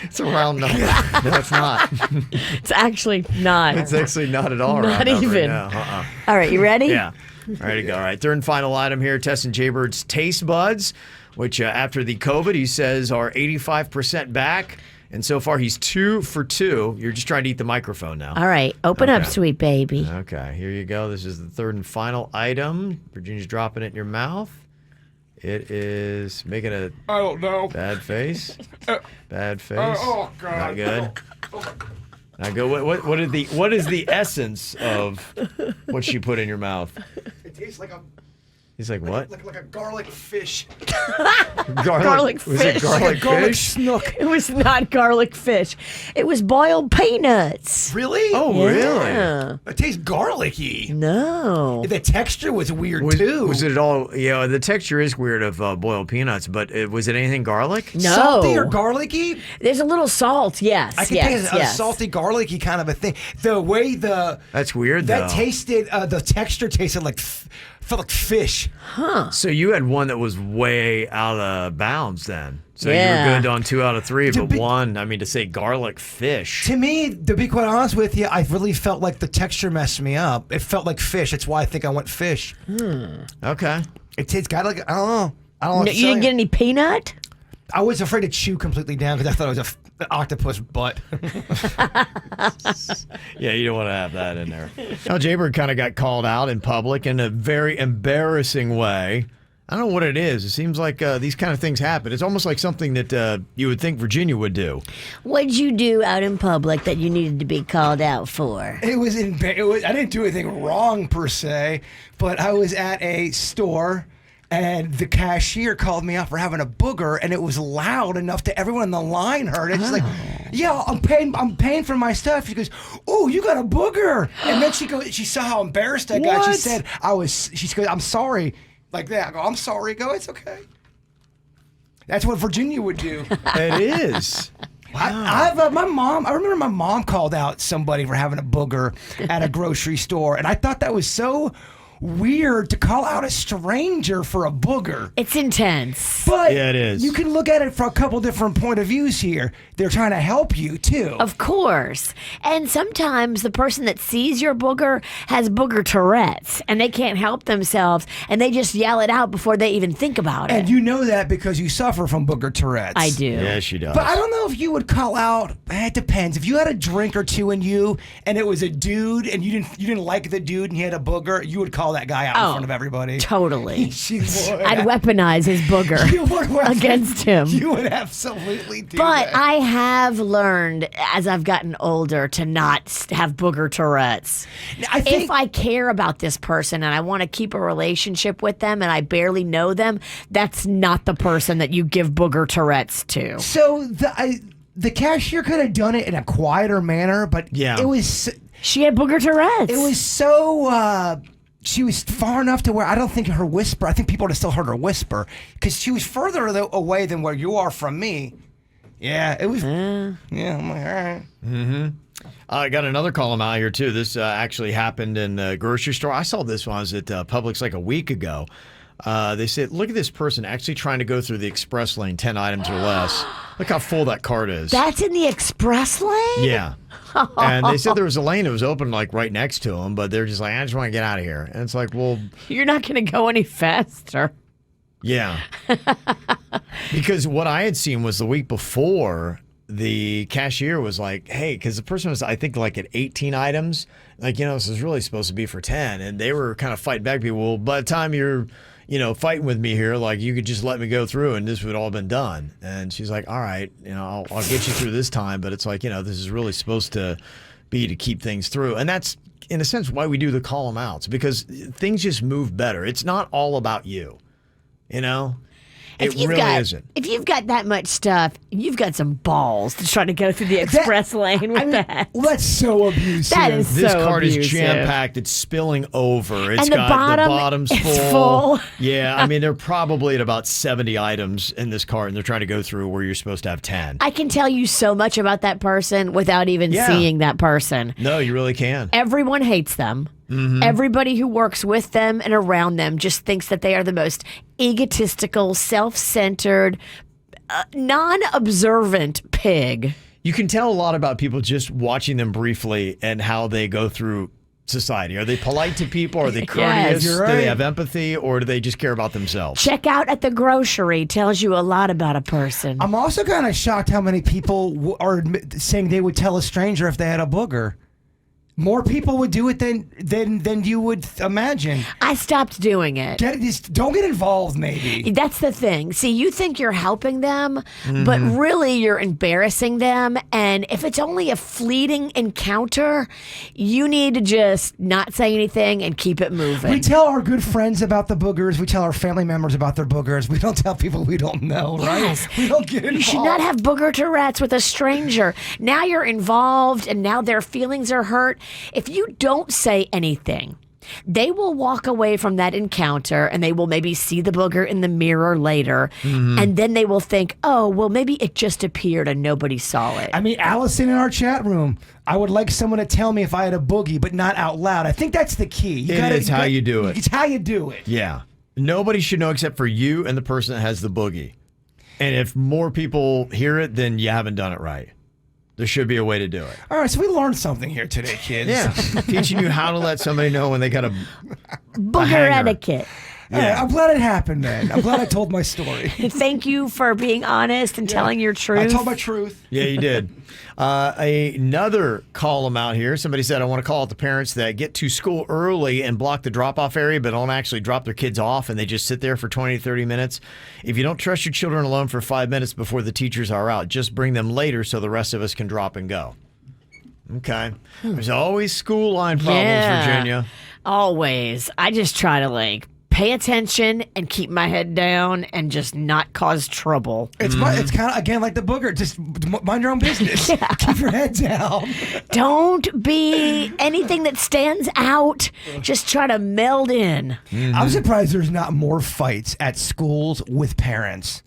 It's a round number. No, it's not. It's actually not. It's actually not at all a Not round number. even. No, All right, you ready? Yeah. Ready to go. All right. Third and final item here, testing Jaybird's taste buds, which after the COVID, he says are 85% back. And so far, he's 2 for 2. You're just trying to eat the microphone now. All right, open up, Okay. sweet baby. Okay, here you go. This is the third and final item. Virginia's dropping it in your mouth. It is making a I don't know. bad face. Bad face. oh, God. Not good. Not good. What is the essence of what she put in your mouth? It tastes like a He's like, what? like a garlic fish. Garlic Was it fish. garlic Like a garlic fish? snook. It was not garlic fish. It was boiled peanuts. Really? Oh, really? Yeah. It tastes garlicky. No. The texture was weird too. Was it at all? Yeah, the texture is weird of boiled peanuts, but was it anything garlic? No. salty or garlicky? There's a little salt, yes. I can yes, taste a yes. salty, garlicky kind of a thing. The way That's weird, that though. tasted, the texture tasted like felt like fish. So you had one that was way out of bounds then. So you Yeah. were good on 2 out of 3, but be- one, I mean, to say garlic fish. To me, to be quite honest with you, I really felt like the texture messed me up. It felt like fish. That's why I think I went fish. Okay. It tastes kind of like I don't know. I don't know. what No, to you didn't say. get any peanut? I was afraid to chew completely down because I thought it was an octopus butt. Yeah, you don't want to have that in there. Now, Jaybird kind of got called out in public in a very embarrassing way. I don't know what it is. It seems like these kind of things happen. It's almost like something that you would think Virginia would do. What'd you do out in public that you needed to be called out for? It was I didn't do anything wrong per se, but I was at a store and the cashier called me out for having a booger, and it was loud enough that everyone in the line heard it. She's like, "Yeah, I'm paying for my stuff." She goes, "Oh, you got a booger," and then she saw how embarrassed I got. She What? said, She goes, "I'm sorry," like that. I go, "I'm sorry." I go, "It's okay." That's what Virginia would do. It is. I remember my mom called out somebody for having a booger at a grocery store, and I thought that was so weird to call out a stranger for a booger. It's intense. But Yeah, it is. you can look at it from a couple different point of views here. They're trying to help you too. Of course. And sometimes the person that sees your booger has booger Tourette's and they can't help themselves and they just yell it out before they even think about it. And you know that because you suffer from booger Tourette's. I do. Yeah, she does. But I don't know if you would call out. It depends. If you had a drink or two in you, and it was a dude, and you didn't like the dude, and he had a booger, you would call that guy out in front of everybody. Totally. She would. I'd weaponize his booger You would against him. You would absolutely do But that. I have learned as I've gotten older to not have booger Tourette's. I think If I care about this person and I want to keep a relationship with them and I barely know them, that's not the person that you give booger Tourette's to. so. The cashier could have done it in a quieter manner, but Yeah. it was She had booger Tourette's. it was so. She was far enough to where I don't think her whisper. I think people would have still heard her whisper because she was further away than where you are from me. Yeah, it was. Yeah, I'm like, all right. I got another column out here, too. This actually happened in the grocery store. I saw this when I was at Publix like a week ago. They said, look at this person actually trying to go through the express lane, 10 items or less. Look how full that cart is. That's in the express lane? Yeah. And they said there was a lane that was open like right next to them, but they're just like, I just want to get out of here. And it's like, well, You're not going to go any faster. yeah. Because what I had seen was the week before, the cashier was like, hey, because the person was, I think, like at 18 items. Like, this is really supposed to be for 10. And they were kind of fighting back. People, well, by the time you're, fighting with me here, like, you could just let me go through and this would all been done. And she's like, all right, I'll get you through this time. But it's like, this is really supposed to be to keep things through. And that's in a sense, why we do the call them outs, because things just move better. It's not all about you, you know? It really isn't. If you've got that much stuff, you've got some balls to try to go through the express lane with that. Well, that's so abusive. That is This so cart abusive. is jam-packed. It's spilling over. It's And the got the bottom bottom's is full. full. Yeah, I mean, they're probably at about 70 items in this cart, and they're trying to go through where you're supposed to have 10. I can tell you so much about that person without even seeing that person. No, you really can. Everyone hates them. Mm-hmm. Everybody who works with them and around them just thinks that they are the most egotistical, self-centered, non-observant pig. You can tell a lot about people just watching them briefly and how they go through society. Are they polite to people? Are they courteous? you're Do right. they have empathy? Or do they just care about themselves? Check out at the grocery tells you a lot about a person. I'm also kind of shocked how many people are saying they would tell a stranger if they had a booger. More people would do it than you would imagine. I stopped doing it. Don't get involved, maybe. That's the thing. See, you think you're helping them, but really you're embarrassing them. And if it's only a fleeting encounter, you need to just not say anything and keep it moving. We tell our good friends about the boogers. We tell our family members about their boogers. We don't tell people we don't know, right? Yes. We don't get involved. You should not have booger Tourette's with a stranger. Now you're involved and now their feelings are hurt. If you don't say anything, they will walk away from that encounter and they will maybe see the booger in the mirror later. And then they will think, oh, well, maybe it just appeared and nobody saw it. I mean, Allison in our chat room, I would like someone to tell me if I had a boogie, but not out loud. I think that's the key. It's how you do it. It's how you do it. Yeah. Nobody should know except for you and the person that has the boogie. And if more people hear it, then you haven't done it right. There should be a way to do it. All right, so we learned something here today, kids. Yeah. Teaching you how to let somebody know when they got a Booger hanger. etiquette. All right, I'm glad it happened, man. I'm glad I told my story. Thank you for being honest and telling your truth. I told my truth. Yeah, you did. Another call them out here. Somebody said, I want to call out the parents that get to school early and block the drop-off area, but don't actually drop their kids off, and they just sit there for 20 to 30 minutes. If you don't trust your children alone for 5 minutes before the teachers are out, just bring them later so the rest of us can drop and go. Okay. There's always school line problems, Virginia. Always. I just try to pay attention and keep my head down and just not cause trouble. It's it's kind of, again, like the booger. Just mind your own business. Keep your head down. Don't be anything that stands out. Just try to meld in. I'm surprised there's not more fights at schools with parents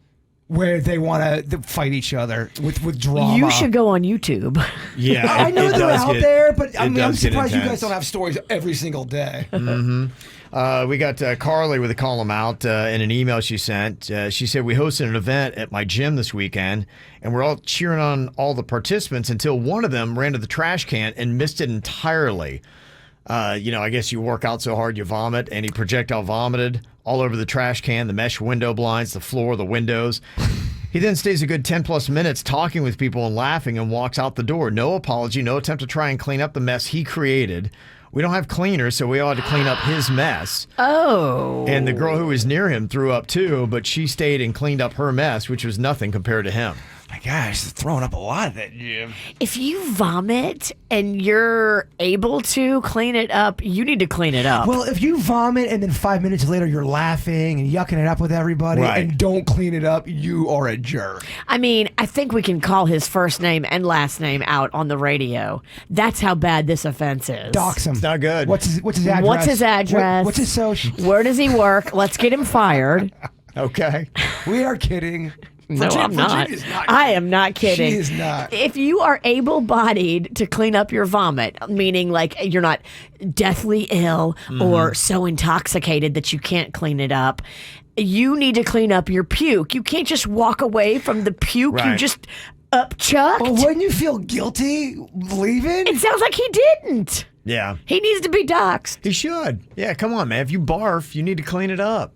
where they want to fight each other with drama. You should go on YouTube. Yeah. I know they're out there, but I mean, I'm does get surprised you intense. guys don't have stories every single day. We got Carly with a call them out in an email she sent. She said, we hosted an event at my gym this weekend, and we're all cheering on all the participants until one of them ran to the trash can and missed it entirely. I guess you work out so hard you vomit, and he projectile vomited all over the trash can, the mesh window blinds, the floor, the windows. He then stays a good 10 plus minutes talking with people and laughing and walks out the door. No apology, no attempt to try and clean up the mess he created. We don't have cleaners, so we all had to clean up his mess. Oh. And the girl who was near him threw up too, but she stayed and cleaned up her mess, which was nothing compared to him. My gosh, throwing up a lot of that gym. If you vomit and you're able to clean it up, you need to clean it up. Well, if you vomit and then 5 minutes later you're laughing and yucking it up with everybody and don't clean it up, you are a jerk. I mean, I think we can call his first name and last name out on the radio. That's how bad this offense is. Dox him. It's not good. What's his address? What's his address? What's his social? Where does he work? Let's get him fired. Okay. We are kidding. No, I'm not. Virginia's not I am not kidding. She is not. If you are able-bodied to clean up your vomit, meaning you're not deathly ill or so intoxicated that you can't clean it up, you need to clean up your puke. You can't just walk away from the puke you Right. just upchucked. But wouldn't you feel guilty leaving? It sounds like he didn't. Yeah. He needs to be doxxed. He should. Yeah, come on, man. If you barf, you need to clean it up.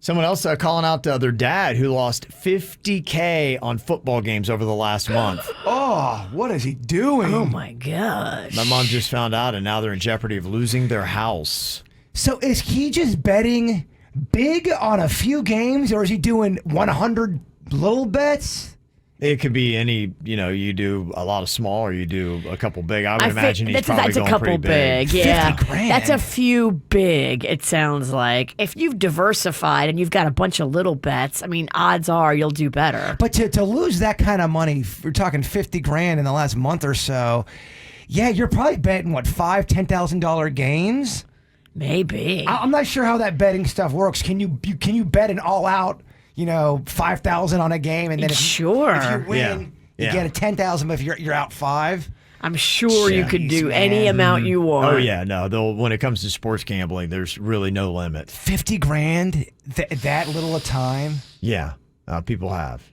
Someone else calling out their dad who lost $50K on football games over the last month. Oh, what is he doing? Oh my gosh. My mom just found out, and now they're in jeopardy of losing their house. So is he just betting big on a few games, or is he doing 100 little bets? It could be any, you do a lot of small or you do a couple big. I would imagine he's probably that's going a couple pretty big. Yeah. 50 grand. That's a few big, it sounds like. If you've diversified and you've got a bunch of little bets, I mean, odds are you'll do better. But to lose that kind of money, we're talking 50 grand in the last month or so. Yeah, you're probably betting what, $5,000-$10,000 gains? Maybe. I'm not sure how that betting stuff works. Can you bet an all out, 5,000 on a game, and then if you win, you get a 10,000. But if you're out 5, I'm sure you could do any man. amount you want. Oh yeah, no. When it comes to sports gambling, there's really no limit. 50 grand, that little a time. Yeah, people have.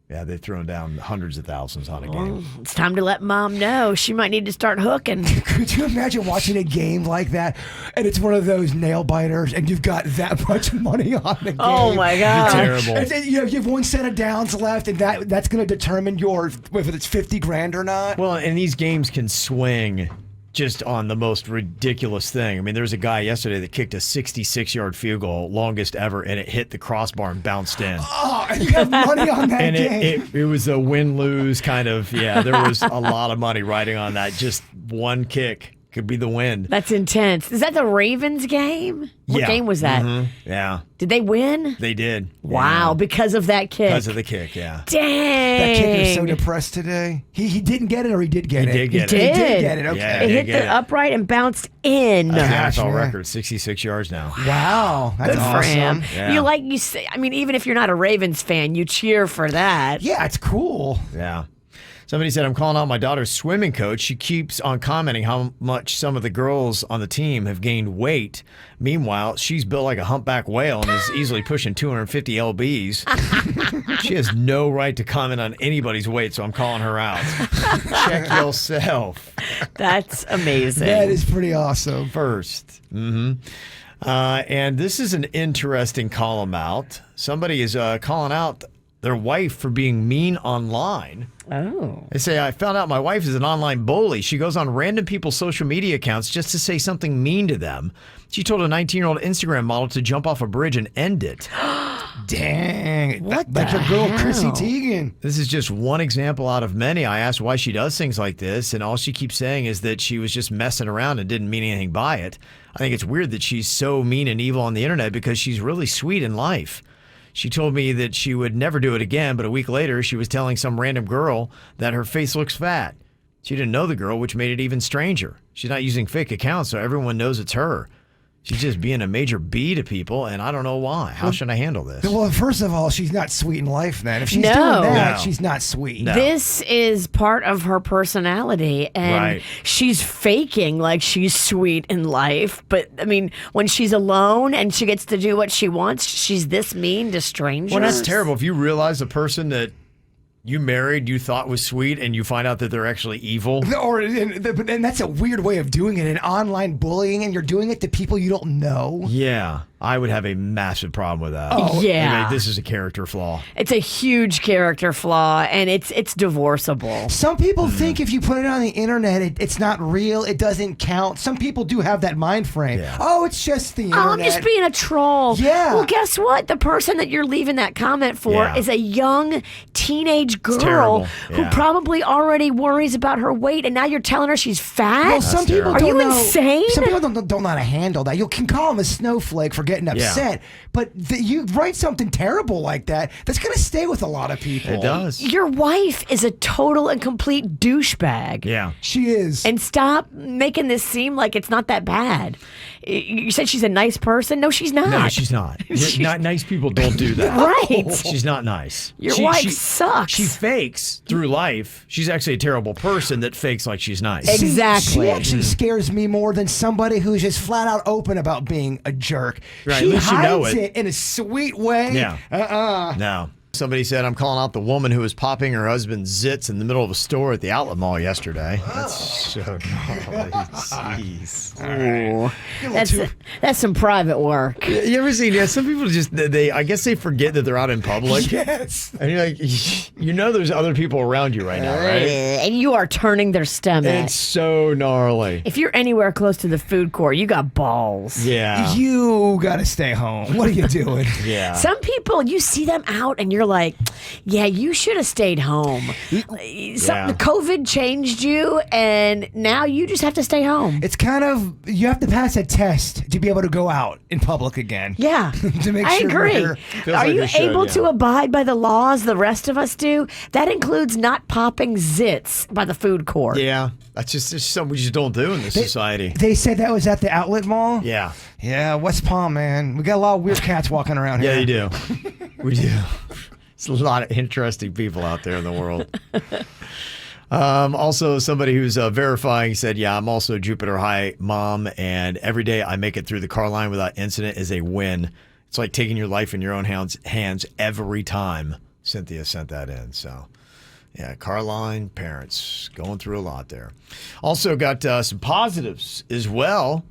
Yeah, they've thrown down hundreds of thousands on a game. It's time to let Mom know. She might need to start hooking. Could you imagine watching a game like that, and it's one of those nail biters, and you've got that much money on the game? Oh my God! Terrible. And then, you have one set of downs left, and that's going to determine whether it's 50 grand or not. Well, and these games can swing just on the most ridiculous thing. I mean, there was a guy yesterday that kicked a 66-yard field goal, longest ever, and it hit the crossbar and bounced in. Oh, and you have money on that And game. it was a win-lose kind of, there was a lot of money riding on that. Just one kick could be the win. That's intense. Is that the Ravens game? What game was that? Yeah, Did they win? they did. Wow, because of that kick. Because of the kick, yeah. Dang. That kicker's so depressed today. He didn't get it, or he did get it? He did get it. He Did. did get it, okay. Yeah. It did hit get the it. upright and bounced in. That's the NFL yeah. record, 66 yards now. Wow, that's Good for awesome. him. Yeah. You say, I mean, even if you're not a Ravens fan, you cheer for that. Yeah, it's cool. Yeah. Somebody said, I'm calling out my daughter's swimming coach. She keeps on commenting how much some of the girls on the team have gained weight. Meanwhile, she's built like a humpback whale and is easily pushing 250 lbs. She has no right to comment on anybody's weight, so I'm calling her out. Check yourself That's amazing. That is pretty awesome. first. And this is an interesting call 'em out. Somebody is calling out their wife for being mean online. Oh. They say, I found out my wife is an online bully. She goes on random people's social media accounts just to say something mean to them. She told a 19-year-old Instagram model to jump off a bridge and end it. Dang. What Like the your girl, hell? Chrissy Teigen. This is just one example out of many. I asked why she does things like this, and all she keeps saying is that she was just messing around and didn't mean anything by it. I think it's weird that she's so mean and evil on the internet because she's really sweet in life. She told me that she would never do it again, but a week later, she was telling some random girl that her face looks fat. She didn't know the girl, which made it even stranger. She's not using fake accounts, so everyone knows it's her. She's just being a major B to people, and I don't know why. How should I handle this? Well, first of all, she's not sweet in life, then. If she's No. doing that, No. she's not sweet. No. This is part of her personality, and Right. she's faking like she's sweet in life. But I mean, when she's alone and she gets to do what she wants, she's this mean to strangers. Well, that's terrible. If you realize the person that you married, you thought was sweet, and you find out that they're actually evil. And that's a weird way of doing it. An online bullying, and you're doing it to people you don't know. Yeah, I would have a massive problem with that. Yeah. Anyway, this is a character flaw. It's a huge character flaw, and it's divorceable. Some people think if you put it on the internet, it's not real. It doesn't count. Some people do have that mind frame. Yeah. Oh, it's just the internet. Oh, I'm just being a troll. Yeah. Well, guess what? The person that you're leaving that comment for Yeah. is a young teenage girl terrible. who Yeah. probably already worries about her weight, and now you're telling her she's fat? Well, some people Are don't you know, insane? Some people don't know how to handle that. You can call them a snowflake for getting upset, but you write something terrible like that, that's going to stay with a lot of people. It does. Your wife is a total and complete douchebag. Yeah. She is. And stop making this seem like it's not that bad. You said she's a nice person. No, she's not. No, she's not. Not nice people don't do that. Right. She's not nice. Your wife sucks. She fakes through life. She's actually a terrible person that fakes like she's nice. Exactly. She actually scares me more than somebody who's just flat out open about being a jerk. Right, She at least you hides know it. in a sweet way. Yeah. No. Somebody said, I'm calling out the woman who was popping her husband's zits in the middle of a store at the outlet mall yesterday. That's so gnarly. Jeez. That's some private work. You ever seen, some people just, I guess they forget that they're out in public. Yes. And you're like, you know there's other people around you right now, right? And you are turning their stomach. It's so gnarly. If you're anywhere close to the food court, you got balls. Yeah. You got to stay home. What are you doing? Yeah. Some people, you see them out and you're like, yeah, you should have stayed home. COVID changed you, and now you just have to stay home. It's kind of, you have to pass a test to be able to go out in public again. Yeah. To make I sure agree. we're- Are you able to abide by the laws the rest of us do? That includes not popping zits by the food court. Yeah, that's just something we just don't do in this society. They said that was at the outlet mall? Yeah. Yeah, West Palm, man. We got a lot of weird cats walking around here. Yeah, you do. We do. There's a lot of interesting people out there in the world. Also, somebody who's verifying said, yeah, I'm also Jupiter High mom, and every day I make it through the car line without incident is a win. It's like taking your life in your own hands every time. Cynthia sent that in, so... Yeah, Carline, parents, going through a lot there. Also got some positives as well.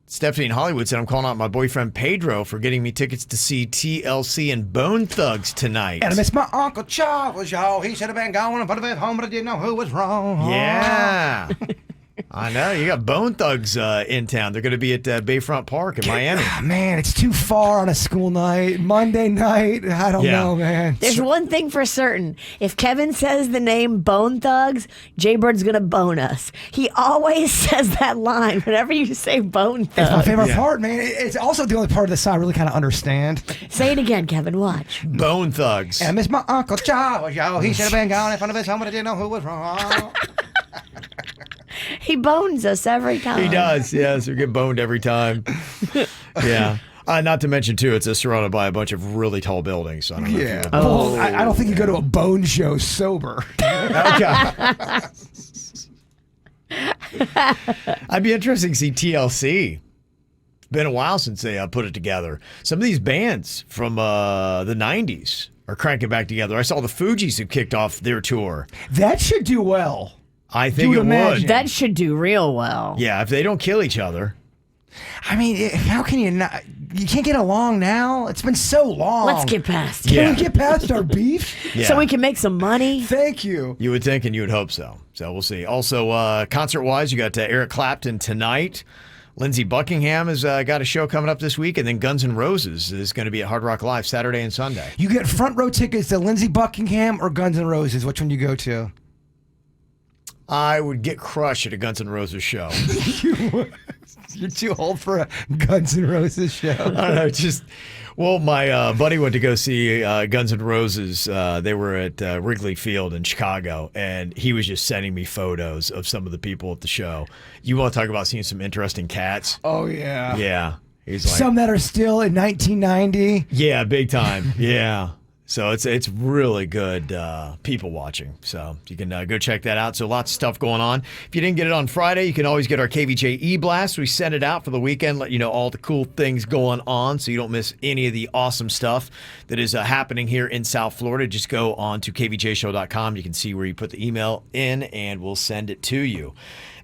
Stephanie in Hollywood said, I'm calling out my boyfriend Pedro for getting me tickets to see TLC and Bone Thugs tonight. And I miss my Uncle Charles, y'all. He should have been gone, but I home, but I didn't know who was wrong. Yeah. I know. You got Bone Thugs in town. They're going to be at Bayfront Park in Miami. Man, it's too far on a school night. Monday night, I don't know, man. There's one thing for certain. If Kevin says the name Bone Thugs, Jaybird's going to bone us. He always says that line whenever you say Bone Thugs. It's my favorite part, man. It's also the only part of the song I really kind of understand. Say it again, Kevin. Watch. Bone Thugs. And I miss my Uncle Charles, y'all. He should have been gone in front of his home, but I didn't know who was wrong. He bones us every time. He does, yes. We get boned every time. Yeah. Not to mention, too, it's surrounded by a bunch of really tall buildings. So I don't know if you Well, I don't think you go to a bone show sober. Okay. I'd be interested to see TLC. It's been a while since they put it together. Some of these bands from the 90s are cranking back together. I saw the Fugees have kicked off their tour. That should do well. I think it imagine. would. That should do real well. Yeah, if they don't kill each other. I mean, how can you not? You can't get along now? It's been so long. Let's get past it. Can we get past our beef? Yeah. So we can make some money. Thank you. You would think and you would hope so. So we'll see. Also, concert-wise, you got Eric Clapton tonight. Lindsey Buckingham has got a show coming up this week, and then Guns N' Roses is going to be at Hard Rock Live Saturday and Sunday. You get front row tickets to Lindsey Buckingham or Guns N' Roses. Which one you go to? I would get crushed at a Guns N' Roses show. You're too old for a Guns N' Roses show. I don't know. Well, my buddy went to go see Guns N' Roses. They were at Wrigley Field in Chicago, and he was just sending me photos of some of the people at the show. You want to talk about seeing some interesting cats? Oh, yeah. Yeah. He's like, Some that are still in 1990. yeah, big time. Yeah. So it's really good people watching. So you can go check that out. So lots of stuff going on. If you didn't get it on Friday, you can always get our KVJ E-Blast. We send it out for the weekend, let you know all the cool things going on so you don't miss any of the awesome stuff that is happening here in South Florida. Just go on to kvjshow.com. You can see where you put the email in, and we'll send it to you.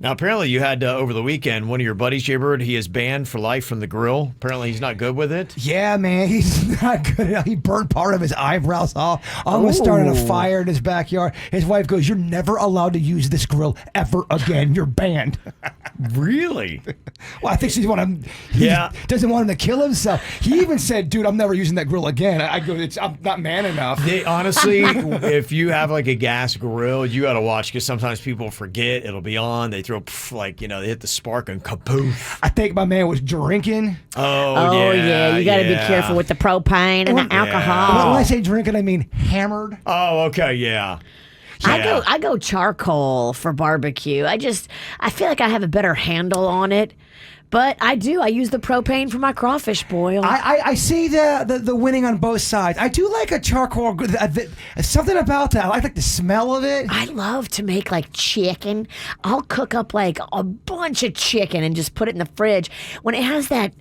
Now, apparently you had over the weekend one of your buddies, Jaybird, he is banned for life from the grill. Apparently he's not good with it. Yeah, man, he's not good. He burned part of his eyebrows off. Almost started a fire in his backyard. His wife goes, "You're never allowed to use this grill ever again. You're banned." Really? Well, I think she's doesn't want him to kill himself. He even said, "Dude, I'm never using that grill again." I go, "I'm not man enough." They, honestly, if you have like a gas grill, you got to watch because sometimes people forget it'll be on. They throw they hit the spark and kapoof. I think my man was drinking. Oh yeah. You got to be careful with the propane and the alcohol. When I say drinking, I mean hammered. Oh, okay, yeah. I go charcoal for barbecue. I feel like I have a better handle on it. But I use the propane for my crawfish boil. I see the winning on both sides. I do like a charcoal. Something about that. I like the smell of it. I love to make like chicken. I'll cook up like a bunch of chicken and just put it in the fridge. When it has that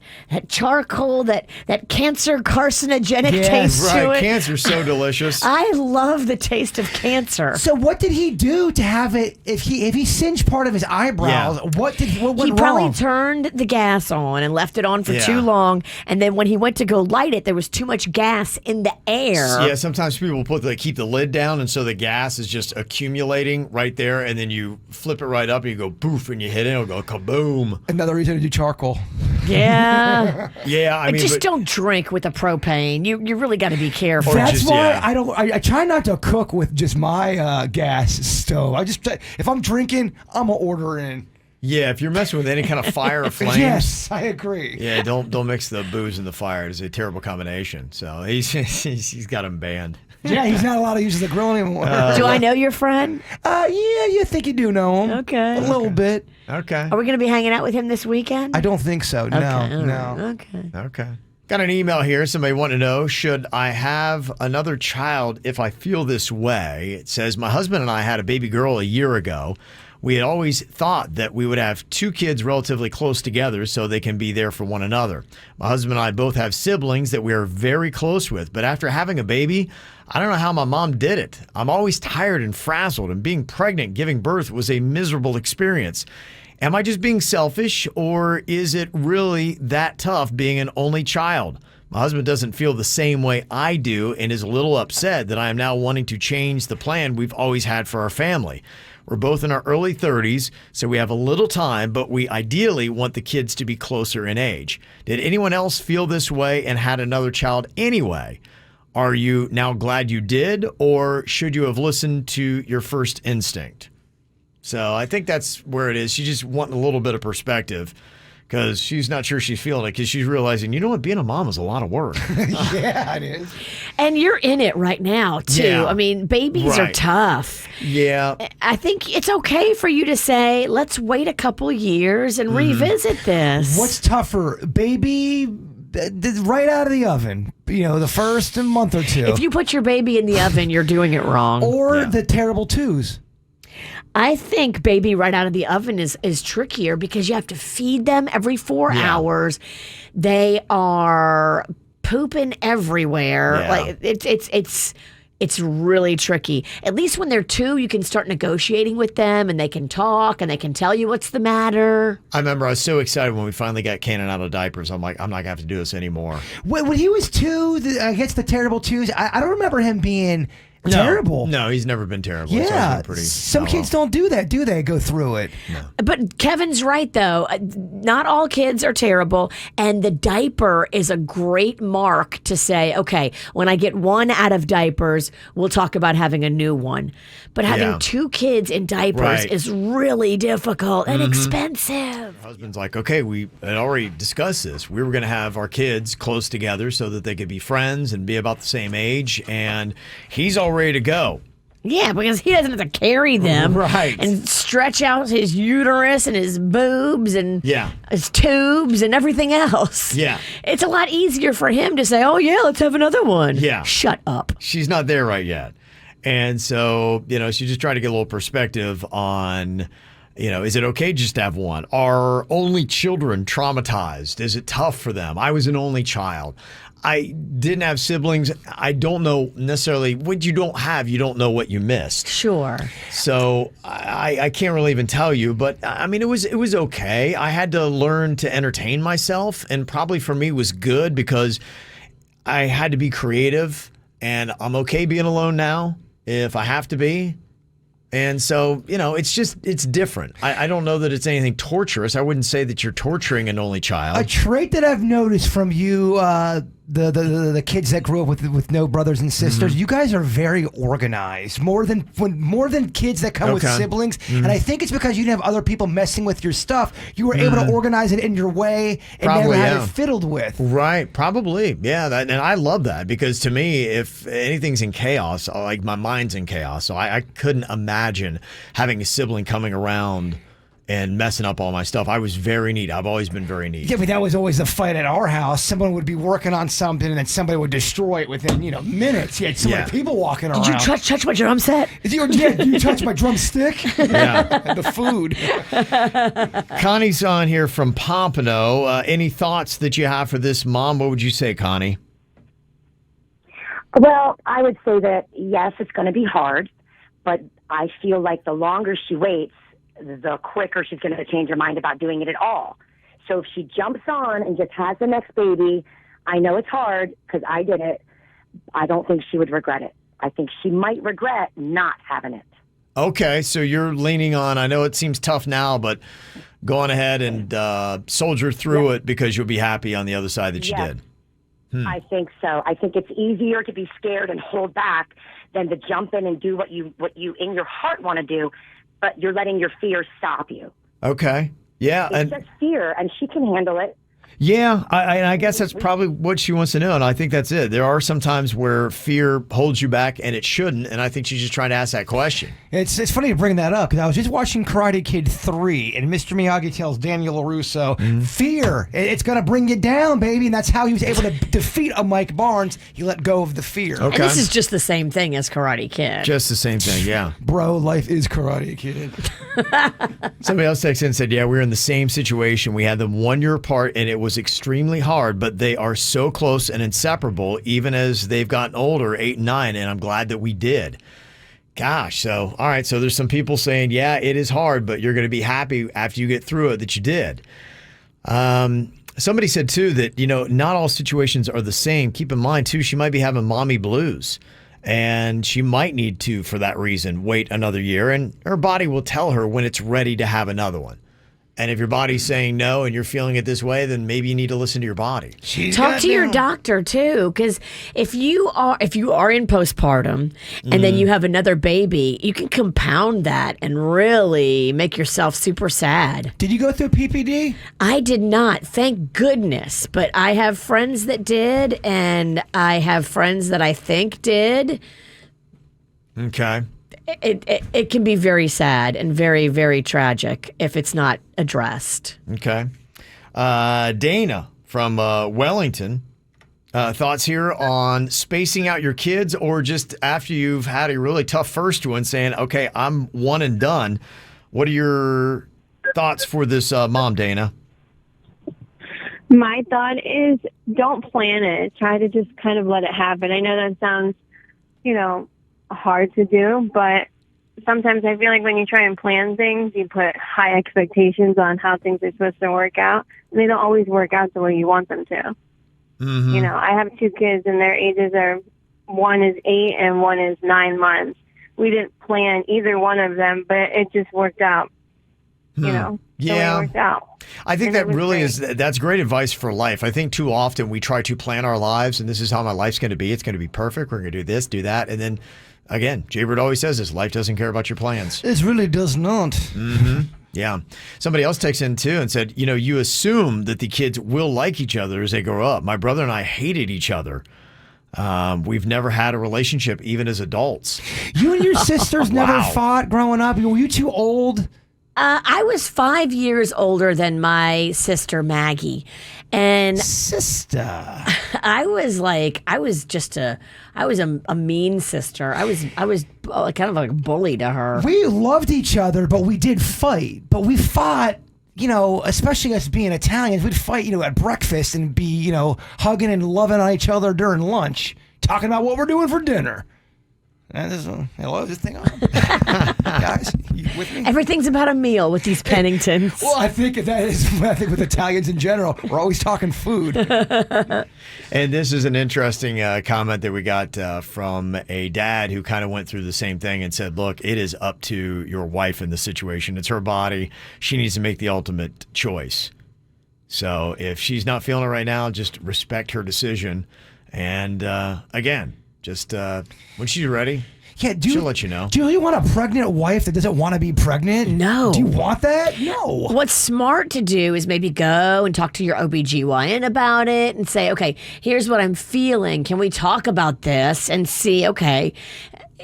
charcoal, that cancer carcinogenic taste to it. Cancer's so delicious. I love the taste of cancer. So what did he do to have it? If he singed part of his eyebrows, what went wrong? He probably turned the gas on and left it on for Yeah. too long. And then when he went to go light it, there was too much gas in the air. Yeah, sometimes people keep the lid down, and so the gas is just accumulating right there, and then you flip it right up, and you go poof, and you hit it, and it'll go kaboom. Another reason to do charcoal. Yeah. Yeah, I mean, just but- don't drink with the propane. You really got to be careful. Or That's just- why yeah. I try not to cook with just my gas stove. If I'm drinking, I'm gonna order in. Yeah, if you're messing with any kind of fire or flames, Yes, I agree. yeah, don't mix the booze and the fire. It's a terrible combination. So he's got him banned. Yeah, he's not allowed to use the grill anymore. Do I know your friend? Yeah, you think you do know him. Okay. A little bit. Okay. Are we going to be hanging out with him this weekend? I don't think so. No, Okay, all no. right, Okay. Okay. Got an email here. Somebody wanted to know, should I have another child if I feel this way? It says, my husband and I had a baby girl a year ago. We had always thought that we would have 2 kids relatively close together so they can be there for one another. My husband and I both have siblings that we are very close with, but after having a baby, I don't know how my mom did it. I'm always tired and frazzled, and being pregnant, giving birth was a miserable experience. Am I just being selfish, or is it really that tough being an only child? My husband doesn't feel the same way I do and is a little upset that I am now wanting to change the plan we've always had for our family. We're both in our early 30s, so we have a little time, but we ideally want the kids to be closer in age. Did anyone else feel this way and had another child anyway? Are you now glad you did, or should you have listened to your first instinct? So I think that's where it is. She's just wanting a little bit of perspective because she's not sure she's feeling it because she's realizing, you know what, being a mom is a lot of work. Yeah, it is. And you're in it right now, too. Yeah. I mean, babies are Right. tough. Yeah. I think it's okay for you to say, let's wait a couple years and revisit this. What's tougher, baby right out of the oven? You know, the first month or two, If you put your baby in the oven, you're doing it wrong. or the terrible twos. I think baby right out of the oven is trickier because you have to feed them every 4 hours. They are pooping everywhere. Yeah. Like it's really tricky. At least when they're 2, you can start negotiating with them and they can talk and they can tell you what's the matter. I remember I was so excited when we finally got Cannon out of diapers. I'm like, I'm not going to have to do this anymore. When he was 2, I guess the terrible twos. I don't remember him being terrible. No, he's never been terrible. It's always Yeah, been pretty some mellow. kids don't do that, do they? Go through it. But Kevin's right, though. Not all kids are terrible. And the diaper is a great mark to say, okay, when I get 1 out of diapers, we'll talk about having a new one. But having Yeah. 2 kids in diapers Right. is really difficult and expensive. Husband's like, okay, we had already discussed this. We were going to have our kids close together so that they could be friends and be about the same age. And he's all ready to go. Yeah, because he doesn't have to carry them Right. and stretch out his uterus and his boobs and Yeah. his tubes and everything else. Yeah. It's a lot easier for him to say, oh, yeah, let's have another one. Yeah. Shut up. She's not there right yet. And so, she's just trying to get a little perspective on, is it okay just to have one? Are only children traumatized? Is it tough for them? I was an only child. I didn't have siblings. I don't know necessarily what you don't have. You don't know what you missed. Sure. So I can't really even tell you, but I mean, it was okay. I had to learn to entertain myself, and probably for me was good because I had to be creative, and I'm okay being alone now if I have to be. And so, it's different. I don't know that it's anything torturous. I wouldn't say that you're torturing an only child. A trait that I've noticed from you, the kids that grew up with no brothers and sisters, you guys are very organized, more than kids that come with Okay. siblings. And I think it's because you didn't have other people messing with your stuff. You were able to organize it in your way and Probably, never had yeah. it fiddled with. Right, probably. Yeah, and I love that because to me, if anything's in chaos, like my mind's in chaos. So I couldn't imagine having a sibling coming around and messing up all my stuff. I was very neat. I've always been very neat. Yeah, but that was always the fight at our house. Someone would be working on something, and then somebody would destroy it within minutes. You had so many people walking around. Did you touch my drum set? You touch my drumstick? Yeah. And the food. Connie's on here from Pompano. Any thoughts that you have for this mom? What would you say, Connie? Well, I would say that, yes, it's going to be hard, but I feel like the longer she waits, the quicker she's going to change her mind about doing it at all. So if she jumps on and just has the next baby, I know it's hard because I did it. I don't think she would regret it. I think she might regret not having it. Okay, so you're leaning on, I know it seems tough now, but going ahead and soldier through it because you'll be happy on the other side that you did. I think so. I think it's easier to be scared and hold back than to jump in and do what you in your heart want to do, but you're letting your fear stop you. Okay. Yeah. It's just fear, and she can handle it. Yeah, I guess that's probably what she wants to know, and I think that's it. There are some times where fear holds you back, and it shouldn't, and I think she's just trying to ask that question. It's funny to bring that up because I was just watching Karate Kid 3, and Mr. Miyagi tells Daniel LaRusso, fear, it's going to bring you down, baby, and that's how he was able to defeat a Mike Barnes. He let go of the fear. Okay. And this is just the same thing as Karate Kid. Just the same thing, yeah. Bro, life is Karate Kid. Somebody else texted in and said, yeah, we're in the same situation. We had them 1 year apart, and it was extremely hard, but they are so close and inseparable, even as they've gotten older, 8 and 9, and I'm glad that we did. Gosh, so, all right, so there's some people saying, yeah, it is hard, but you're going to be happy after you get through it that you did. Somebody said, too, that, not all situations are the same. Keep in mind, too, she might be having mommy blues. And she might need to, for that reason, wait another year. And her body will tell her when it's ready to have another one. And if your body's saying no and you're feeling it this way, then maybe you need to listen to your body. Talk to your doctor too, because if you are in postpartum and then you have another baby, you can compound that and really make yourself super sad. Did you go through PPD? I did not, thank goodness. But I have friends that did, and I have friends that I think did. Okay. It can be very sad and very, very tragic if it's not addressed. Okay. Dana from Wellington, thoughts here on spacing out your kids, or just after you've had a really tough first one saying, okay, I'm one and done. What are your thoughts for this mom, Dana? My thought is don't plan it. Try to just kind of let it happen. I know that sounds, hard to do, but sometimes I feel like when you try and plan things, you put high expectations on how things are supposed to work out, and they don't always work out the way you want them to. Mm-hmm. I have 2 kids, and their ages are, one is 8 and one is 9 months. We didn't plan either one of them, but it just worked out. The way it worked out. I think that really that's great advice for life. I think too often we try to plan our lives, and this is how my life's going to be. It's going to be perfect. We're going to do this, do that. And then, again, Jaybird always says this, life doesn't care about your plans. It really does not. Mm-hmm. Yeah. Somebody else texted in, too, and said, you assume that the kids will like each other as they grow up. My brother and I hated each other. We've never had a relationship, even as adults. You and your sisters never fought growing up? Were you too old? I was 5 years older than my sister Maggie, and sister. I was a mean sister. I was kind of like a bully to her. We loved each other, but we did fight. But we fought, especially us being Italians, we'd fight, at breakfast and be, hugging and loving on each other during lunch, talking about what we're doing for dinner. Hello, this thing on. Guys, you with me? Everything's about a meal with these Penningtons. Well, I think with Italians in general, we're always talking food. And this is an interesting comment that we got from a dad who kind of went through the same thing and said, look, it is up to your wife in the situation. It's her body. She needs to make the ultimate choice. So if she's not feeling it right now, just respect her decision. And again, just when she's ready, she'll let you know. Do you really want a pregnant wife that doesn't want to be pregnant? No. Do you want that? No. What's smart to do is maybe go and talk to your OBGYN about it and say, okay, here's what I'm feeling. Can we talk about this and see, okay,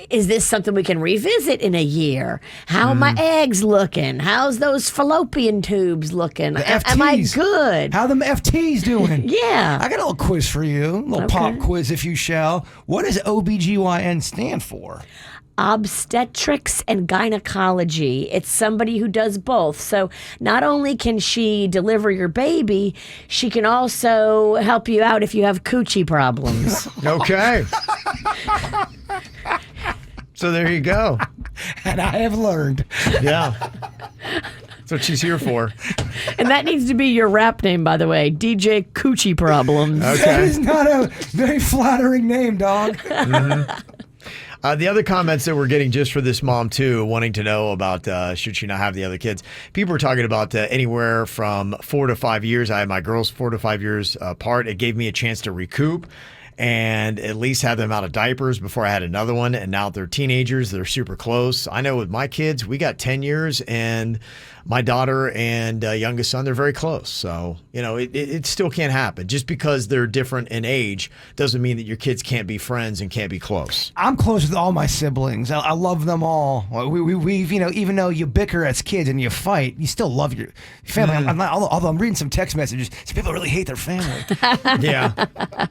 is this something we can revisit in a year? How are my eggs looking? How's those fallopian tubes looking? Am I good? How them FTs doing? Yeah. I got a little quiz for you. A little pop quiz, if you shall. What does OBGYN stand for? Obstetrics and gynecology. It's somebody who does both. So not only can she deliver your baby, she can also help you out if you have coochie problems. Okay. So there you go. And I have learned. Yeah. That's what she's here for. And that needs to be your rap name, by the way. DJ Coochie Problems. That is not a very flattering name, dog. The other comments that we're getting just for this mom, too, wanting to know about should she not have the other kids. People were talking about anywhere from 4 to 5 years. I had my girls 4 to 5 years apart. It gave me a chance to recoup and at least have them out of diapers before I had another one. And now they're teenagers. They're super close. I know with my kids, we got 10 years, and my daughter and youngest son, they're very close. So, it still can't happen. Just because they're different in age doesn't mean that your kids can't be friends and can't be close. I'm close with all my siblings. I love them all. We've even though you bicker as kids and you fight, you still love your family. Although I'm reading some text messages, some people really hate their family. Yeah.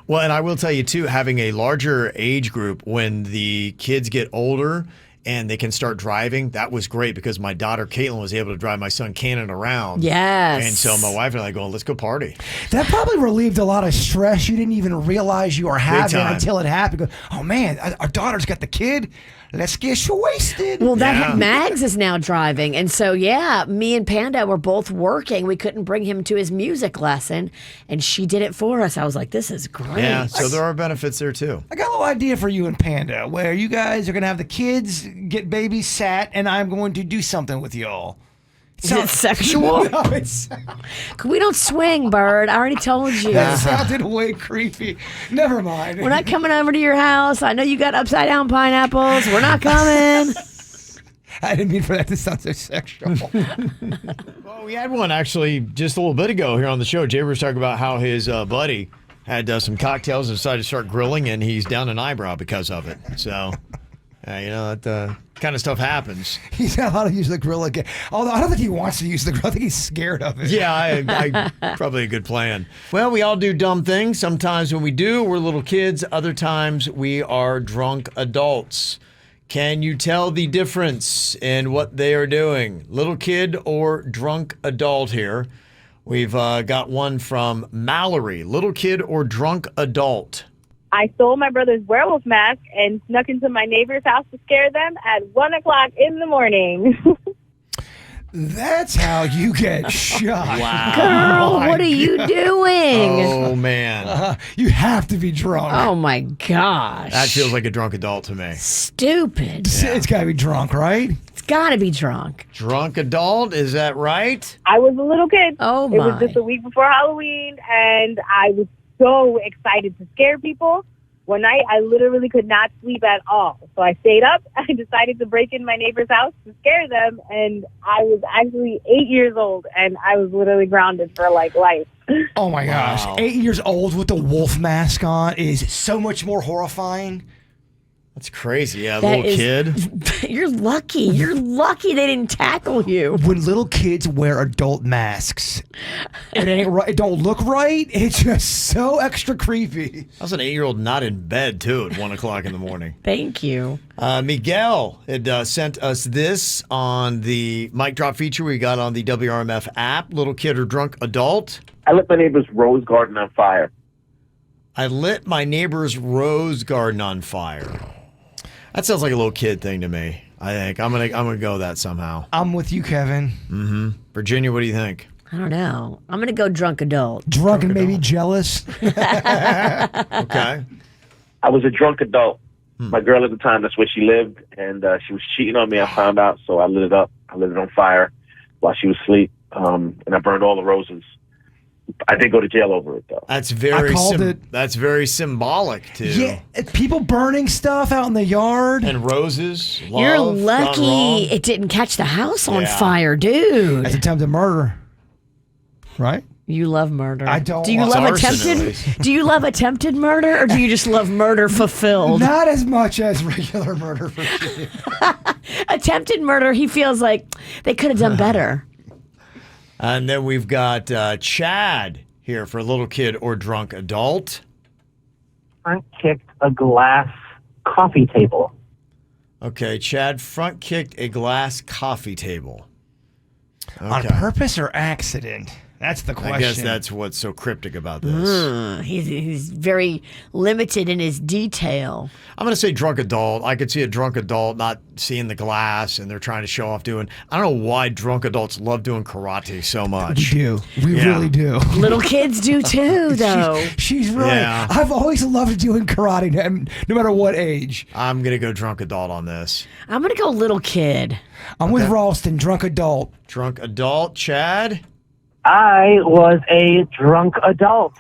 Well, and I will tell you, too, having a larger age group when the kids get older and they can start driving, that was great because my daughter, Caitlin, was able to drive my son, Cannon, around. Yes. And so my wife and I going, let's go party. That probably relieved a lot of stress you didn't even realize you were having time. until it happened. Go, oh, man, our daughter's got the kid. Let's get wasted. Well, Mags is now driving. And so, me and Panda were both working. We couldn't bring him to his music lesson, and she did it for us. I was like, this is great. Yeah, so there are benefits there, too. I got a little idea for you and Panda, where you guys are going to have the kids get babysat, and I'm going to do something with y'all. Is it sexual? No, it's... We don't swing, Bird. I already told you. That sounded way creepy. Never mind. We're not coming over to your house. I know you got upside down pineapples. We're not coming. I didn't mean for that to sound so sexual. Well, we had one actually just a little bit ago here on the show. Jay was talking about how his buddy had some cocktails and decided to start grilling, and he's down an eyebrow because of it. So, that kind of stuff happens. He's not allowed to use the grill again. Although I don't think he wants to use the grill. I think he's scared of it. Yeah, I probably a good plan. Well, we all do dumb things. Sometimes when we do, we're little kids. Other times we are drunk adults. Can you tell the difference in what they are doing? Little kid or drunk adult here? We've got one from Mallory. Little kid or drunk adult? I stole my brother's werewolf mask and snuck into my neighbor's house to scare them at 1 o'clock in the morning. That's how you get shot. Wow. Girl, what are you doing? Oh, man. You have to be drunk. Oh, my gosh. That feels like a drunk adult to me. Stupid. It's got to be drunk, right? It's got to be drunk. Drunk adult, is that right? I was a little kid. Oh, It my. was just a week before Halloween, and I was so excited to scare people. One night, I literally could not sleep at all. So I stayed up. I decided to break in my neighbor's house to scare them. And I was actually 8 years old, and I was literally grounded for, life. Oh, my gosh. Wow. 8 years old with the wolf mask on is so much more horrifying. That's crazy. Yeah, That little is- kid. You're lucky. You're lucky they didn't tackle you. When little kids wear adult masks, it ain't right. It don't look right. It's just so extra creepy. I was an 8-year-old not in bed, too, at 1 o'clock in the morning. Thank you. Miguel had sent us this on the mic drop feature we got on the WRMF app. Little kid or drunk adult? I lit my neighbor's rose garden on fire. I lit my neighbor's rose garden on fire. That sounds like a little kid thing to me. I think I'm gonna go that somehow. I'm with you, Kevin. Mm-hmm. Virginia, what do you think? I don't know. I'm going to go drunk adult. Drunk and maybe jealous. Okay. I was a drunk adult. My girl at the time, that's where she lived, and she was cheating on me. I found out, so I lit it up. I lit it on fire while she was asleep, and I burned all the roses. I didn't go to jail over it, though. That's very it. That's very symbolic too. Yeah, people burning stuff out in the yard. And roses. Love, You're gone wrong. lucky it didn't catch the house on Yeah. fire, dude. That's attempted murder, right? You love murder. I don't Do you want- love It's arson, at attempted? least. Do you love attempted murder, or do you just love murder fulfilled? Not as much as regular murder for sure. Attempted murder, he feels like they could have done better. And then we've got Chad here for little kid or drunk adult. Front kicked a glass coffee table. Okay, Chad front kicked a glass coffee table. On Okay. purpose or accident? That's the question. I guess that's what's so cryptic about this. He's very limited in his detail. I'm going to say drunk adult. I could see a drunk adult not seeing the glass and they're trying to show off doing. I don't know why drunk adults love doing karate so much. We do. We really do. Little kids do too, though. She's really. Yeah. I've always loved doing karate, no matter what age. I'm going to go drunk adult on this. I'm going to go little kid. I'm with Ralston, drunk adult. Drunk adult, Chad? I was a drunk adult.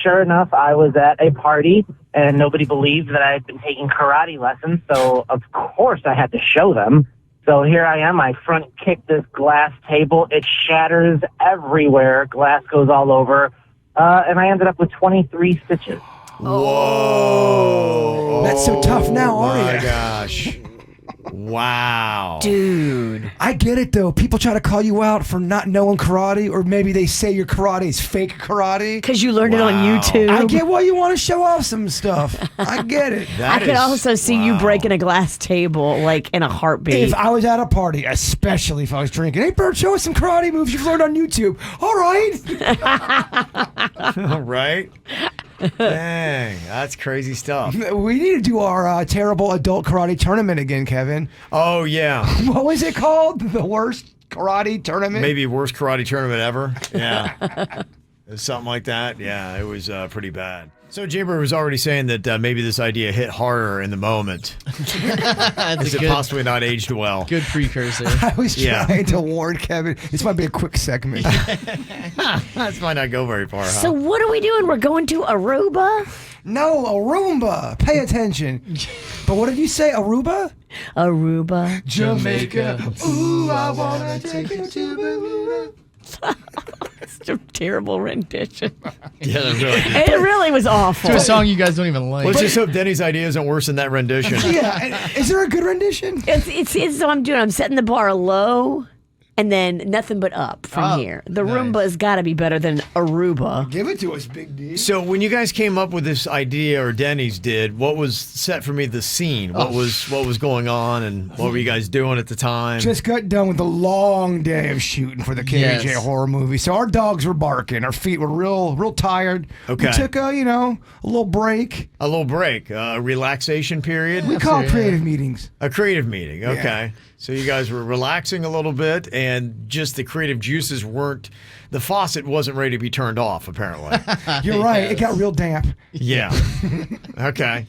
Sure enough, I was at a party, and nobody believed that I had been taking karate lessons, so of course I had to show them. So here I am, I front kick this glass table. It shatters everywhere. Glass goes all over. And I ended up with 23 stitches. Whoa. That's so tough now, Oh, aren't my you? gosh. Wow. Dude. I get it, though. People try to call you out for not knowing karate, or maybe they say your karate is fake karate. Because you learned it on YouTube. I get why you want to show off some stuff. I get it. I could also see you breaking a glass table like in a heartbeat. If I was at a party, especially if I was drinking, hey, Bert, show us some karate moves you've learned on YouTube. All right. Right? Dang, that's crazy stuff. We need to do our terrible adult karate tournament again, Kevin. Oh, yeah. What was it called? The worst karate tournament? Maybe worst karate tournament ever. Yeah. Something like that. Yeah, it was pretty bad. So Jaber was already saying that maybe this idea hit harder in the moment. Is it possibly not aged well? Good precursor. I was trying to warn Kevin. This might be a quick segment. This might not go very far, huh? So what are we doing? We're going to Aruba? No, a Roomba. Pay attention. But what did you say? Aruba? Aruba. Jamaica. Ooh, I wanna take you to Aruba. It's a terrible rendition. Yeah, that really It really was awful. To a song you guys don't even like. Let's just hope Denny's idea isn't worse than that rendition. Yeah. Is there a good rendition? It's what I'm doing. I'm setting the bar low and then nothing but up from Oh, here. The nice. Roomba has got to be better than Aruba. Give it to us, Big D. So when you guys came up with this idea, or Denny's did, what was set for me the scene? What was going on, and what were you guys doing at the time? Just got done with a long day of shooting for the KJ Yes. horror movie. So our dogs were barking. Our feet were real tired. Okay. We took a little break. A little break, a relaxation period. We call it creative meetings. A creative meeting, okay. So you guys were relaxing a little bit, and just the creative juices the faucet wasn't ready to be turned off, apparently. You're right. It got real damp. Yeah. Okay.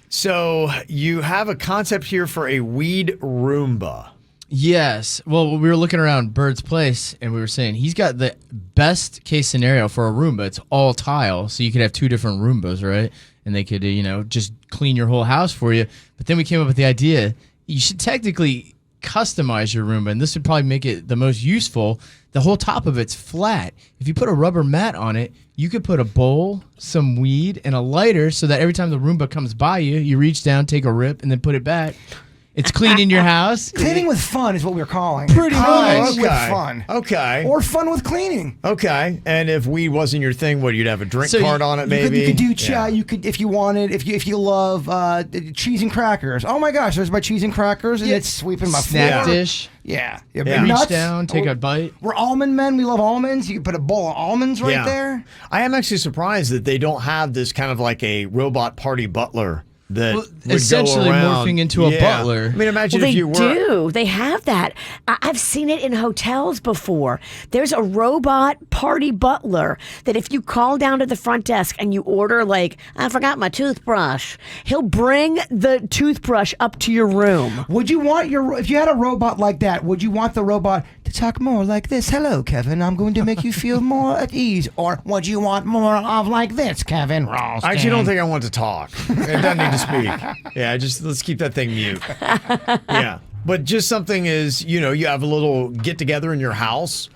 So you have a concept here for a weed Roomba. Yes. Well, we were looking around Bird's place, and we were saying he's got the best case scenario for a Roomba. It's all tile, so you could have two different Roombas, right? And they could, just clean your whole house for you. But then we came up with the idea, you should technically customize your Roomba, and this would probably make it the most useful. The whole top of it's flat. If you put a rubber mat on it, you could put a bowl, some weed, and a lighter so that every time the Roomba comes by you, you reach down, take a rip, and then put it back. It's cleaning your house. Cleaning with fun is what we're calling. Pretty Cleaning much. with fun. Okay. Or fun with cleaning. Okay. And if weed wasn't your thing, you'd have a drink card on it, maybe? You could do You could, if you wanted, if you love cheese and crackers. Oh my gosh, there's my cheese and crackers, and it's sweeping my Snack floor. dish. Yeah. Reach Nuts. down, take a bite. We're almond men. We love almonds. You can put a bowl of almonds right there. I am actually surprised that they don't have this kind of like a robot party butler that would essentially go around. morphing into a butler. I mean, imagine Well, if they you were. do. They have that. I've seen it in hotels before. There's a robot party butler that if you call down to the front desk and you order, like, I forgot my toothbrush, he'll bring the toothbrush up to your room. Would you want if you had a robot like that, would you want the robot to talk more like this? Hello, Kevin. I'm going to make you feel more at ease. Or would you want more of like this, Kevin Ralston? I actually don't think I want to talk. It doesn't need to speak. Yeah, just let's keep that thing mute. Yeah. But just something is, you have a little get together in your house.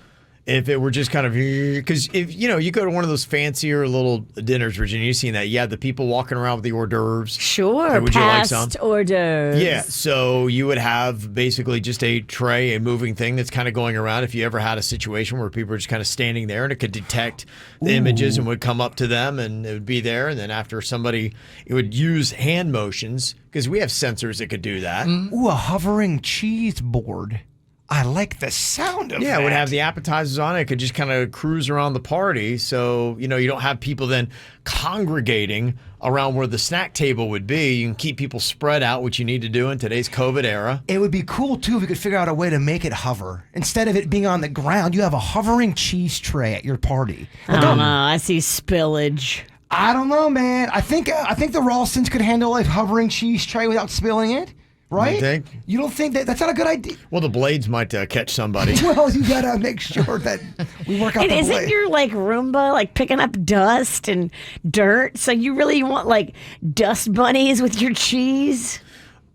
If it were just kind of, because if, you go to one of those fancier little dinners, Virginia, you've seen that. You have the people walking around with the hors d'oeuvres. Sure, Hey, would you like past some? hors d'oeuvres. Yeah, so you would have basically just a tray, a moving thing that's kind of going around. If you ever had a situation where people were just kind of standing there and it could detect the images and would come up to them and it would be there. And then after it would use hand motions because we have sensors that could do that. Ooh, a hovering cheese board. I like the sound of Yeah, that. it would have the appetizers on it. It could just kind of cruise around the party. So, you don't have people then congregating around where the snack table would be. You can keep people spread out, which you need to do in today's COVID era. It would be cool, too, if we could figure out a way to make it hover. Instead of it being on the ground, you have a hovering cheese tray at your party. I don't know. I see spillage. I don't know, man. I think the Ralstons could handle a hovering cheese tray without spilling it, right? You think? You don't think that's not a good idea? Well, the blades might catch somebody. Well, you gotta make sure that we work out And the isn't blade. your Roomba picking up dust and dirt? So you really want dust bunnies with your cheese?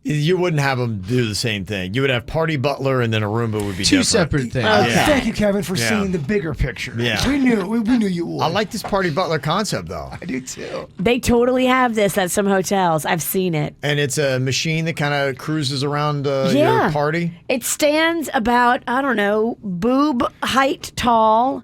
You wouldn't have them do the same thing. You would have party butler, and then a Roomba would be Two different. separate things. Okay. Thank you, Kevin, for Yeah. seeing the bigger picture. Yeah. We knew you would. I like this party butler concept, though. I do too. They totally have this at some hotels. I've seen it. And it's a machine that kind of cruises around your Yeah. party. It stands about, I don't know, boob height tall,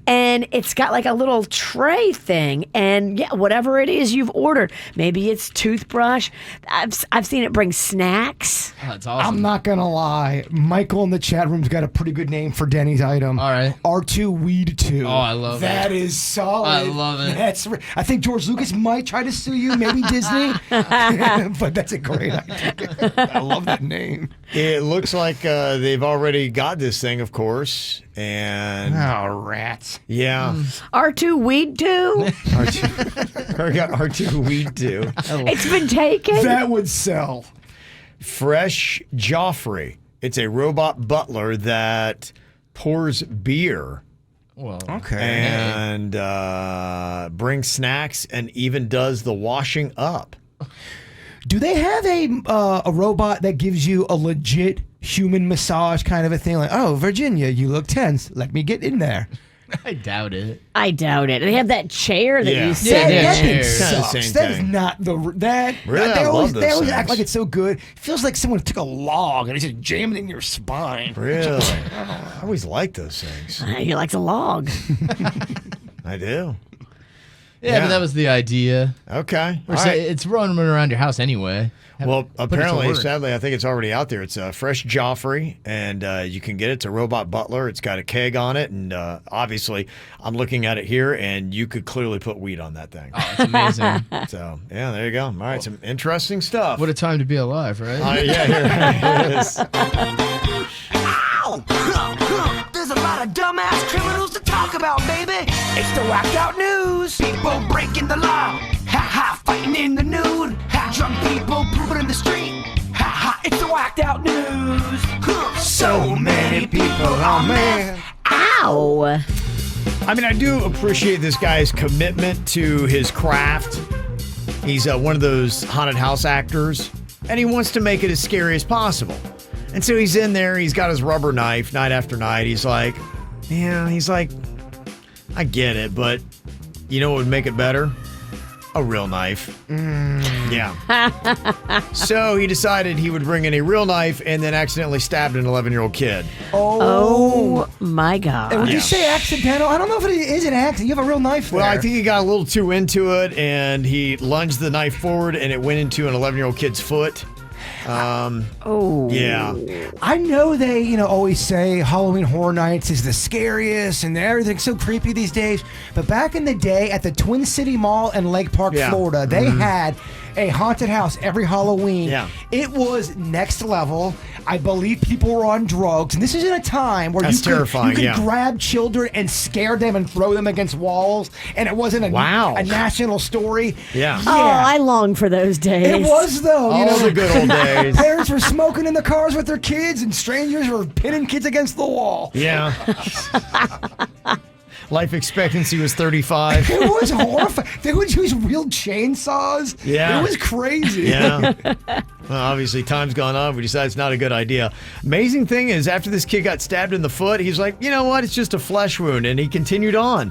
and it's got a little tray thing, and whatever it is you've ordered, maybe it's toothbrush. I've seen it bring snacks. Oh, that's awesome. I'm not gonna lie. Michael in the chat room's got a pretty good name for Denny's item. All right. R2 Weed 2. Oh, I love that. That is solid. I love it. I think George Lucas might try to sue you, maybe Disney. But that's a great idea. I love that name. It looks like they've already got this thing, of course. And Oh, rats. yeah. R2 Weed 2? I got R2 Weed too. It's been taken? That would sell. Fresh Joffrey. It's a robot butler that pours beer Well, Okay. and brings snacks and even does the washing up. Do they have a robot that gives you a legit human massage kind of a thing? Like, oh, Virginia, you look tense. Let me get in there. I doubt it. I doubt it. They have that chair that Yeah. you Yeah, sit in. that thing chairs. Kinda the sucks. same That is thing. not that. Really? They I always, love they those always act things. like it's so good. It feels like someone took a log and just jammed it in your spine. Really? I always like those things. He likes a log. I do. Yeah, but that was the idea. Okay. Or All say right. it's running around your house anyway. Well, Put it to apparently, work. sadly, I think it's already out there. It's a Fresh Joffrey, and you can get it. It's a robot butler. It's got a keg on it, and obviously, I'm looking at it here, and you could clearly put weed on that thing. Oh, it's amazing. So, yeah, there you go. All right, some interesting stuff. What a time to be alive, right? Yeah, here it is. Ow! There's a lot of dumbass criminals to talk about, baby. It's the whacked out news. People breaking the law. Ha ha, fighting in the nude. Ha, drunk people pooping in the street. Ha ha, it's the whacked out news. So many people, oh man. Ow! I mean, I do appreciate this guy's commitment to his craft. He's one of those haunted house actors, and he wants to make it as scary as possible. And so he's in there, he's got his rubber knife night after night. He's like, I get it, but you know what would make it better? A real knife. Yeah. So he decided he would bring in a real knife and then accidentally stabbed an 11-year-old kid. Oh my God. And would you say accidental? I don't know if it is an accident. You have a real knife Well, there. I think he got a little too into it, and he lunged the knife forward, and it went into an 11-year-old kid's foot. Oh. Yeah. I know they, always say Halloween Horror Nights is the scariest and everything's so creepy these days. But back in the day at the Twin City Mall in Lake Park, Yeah. Florida, they had a haunted house every Halloween. Yeah. It was next level. I believe people were on drugs. And this is in a time where That's terrifying, you could yeah. grab children and scare them and throw them against walls. And it wasn't a national story. Yeah. Oh, I long for those days. It was, though. All the good old days. Parents were smoking in the cars with their kids, and strangers were pinning kids against the wall. Yeah. Life expectancy was 35. It was horrifying. They would use real chainsaws. Yeah. It was crazy. Yeah. Well, obviously, time's gone on. We decided it's not a good idea. Amazing thing is, after this kid got stabbed in the foot, he's like, you know what? It's just a flesh wound. And he continued on.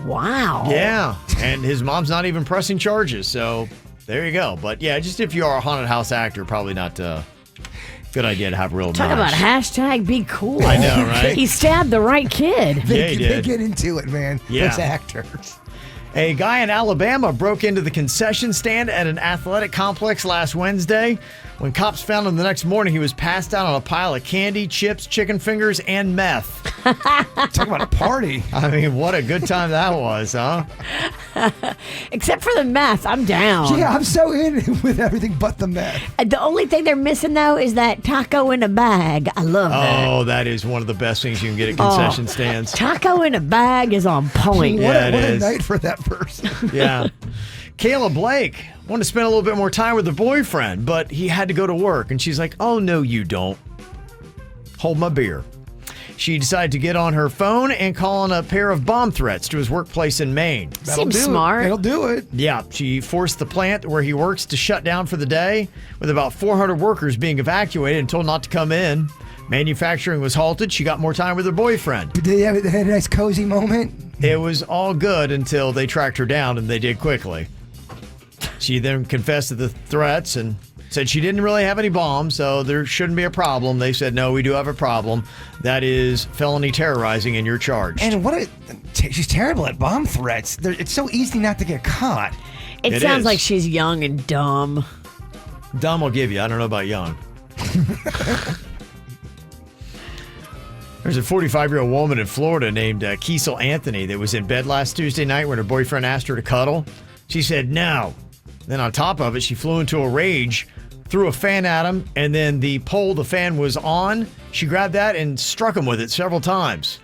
Wow. Yeah. And his mom's not even pressing charges. So there you go. But yeah, just if you are a haunted house actor, probably not good idea to have real Talk about hashtag be cool. I know, right? He stabbed the right kid. Yeah, he They did. get into it, man. Yeah. Those actors. A guy in Alabama broke into the concession stand at an athletic complex last Wednesday. When cops found him the next morning, he was passed out on a pile of candy, chips, chicken fingers, and meth. Talk about a party. I mean, what a good time that was, huh? Except for the meth, I'm down. Yeah, I'm so in with everything but the meth. The only thing they're missing, though, is that taco in a bag. I love that. Oh, that is one of the best things you can get at concession stands. Taco in a bag is on point. Yeah, what it a is. night for that person. Yeah. Kayla Blake wanted to spend a little bit more time with her boyfriend, but he had to go to work. And she's like, oh, no, you don't. Hold my beer. She decided to get on her phone and call on a pair of bomb threats to his workplace in Maine. Seems smart. It'll do it. Yeah, she forced the plant where he works to shut down for the day, with about 400 workers being evacuated and told not to come in. Manufacturing was halted. She got more time with her boyfriend. Did they have a nice cozy moment? It was all good until they tracked her down, and they did quickly. She then confessed to the threats and said she didn't really have any bombs, so there shouldn't be a problem. They said, no, we do have a problem. That is felony terrorizing, and you're charged. And she's terrible at bomb threats. It's so easy not to get caught. It sounds like she's young and dumb. Dumb will give you. I don't know about young. There's a 45-year-old woman in Florida named Kiesel Anthony that was in bed last Tuesday night when her boyfriend asked her to cuddle. She said no. Then on top of it, she flew into a rage, threw a fan at him, and then the pole the fan was on, she grabbed that and struck him with it several times.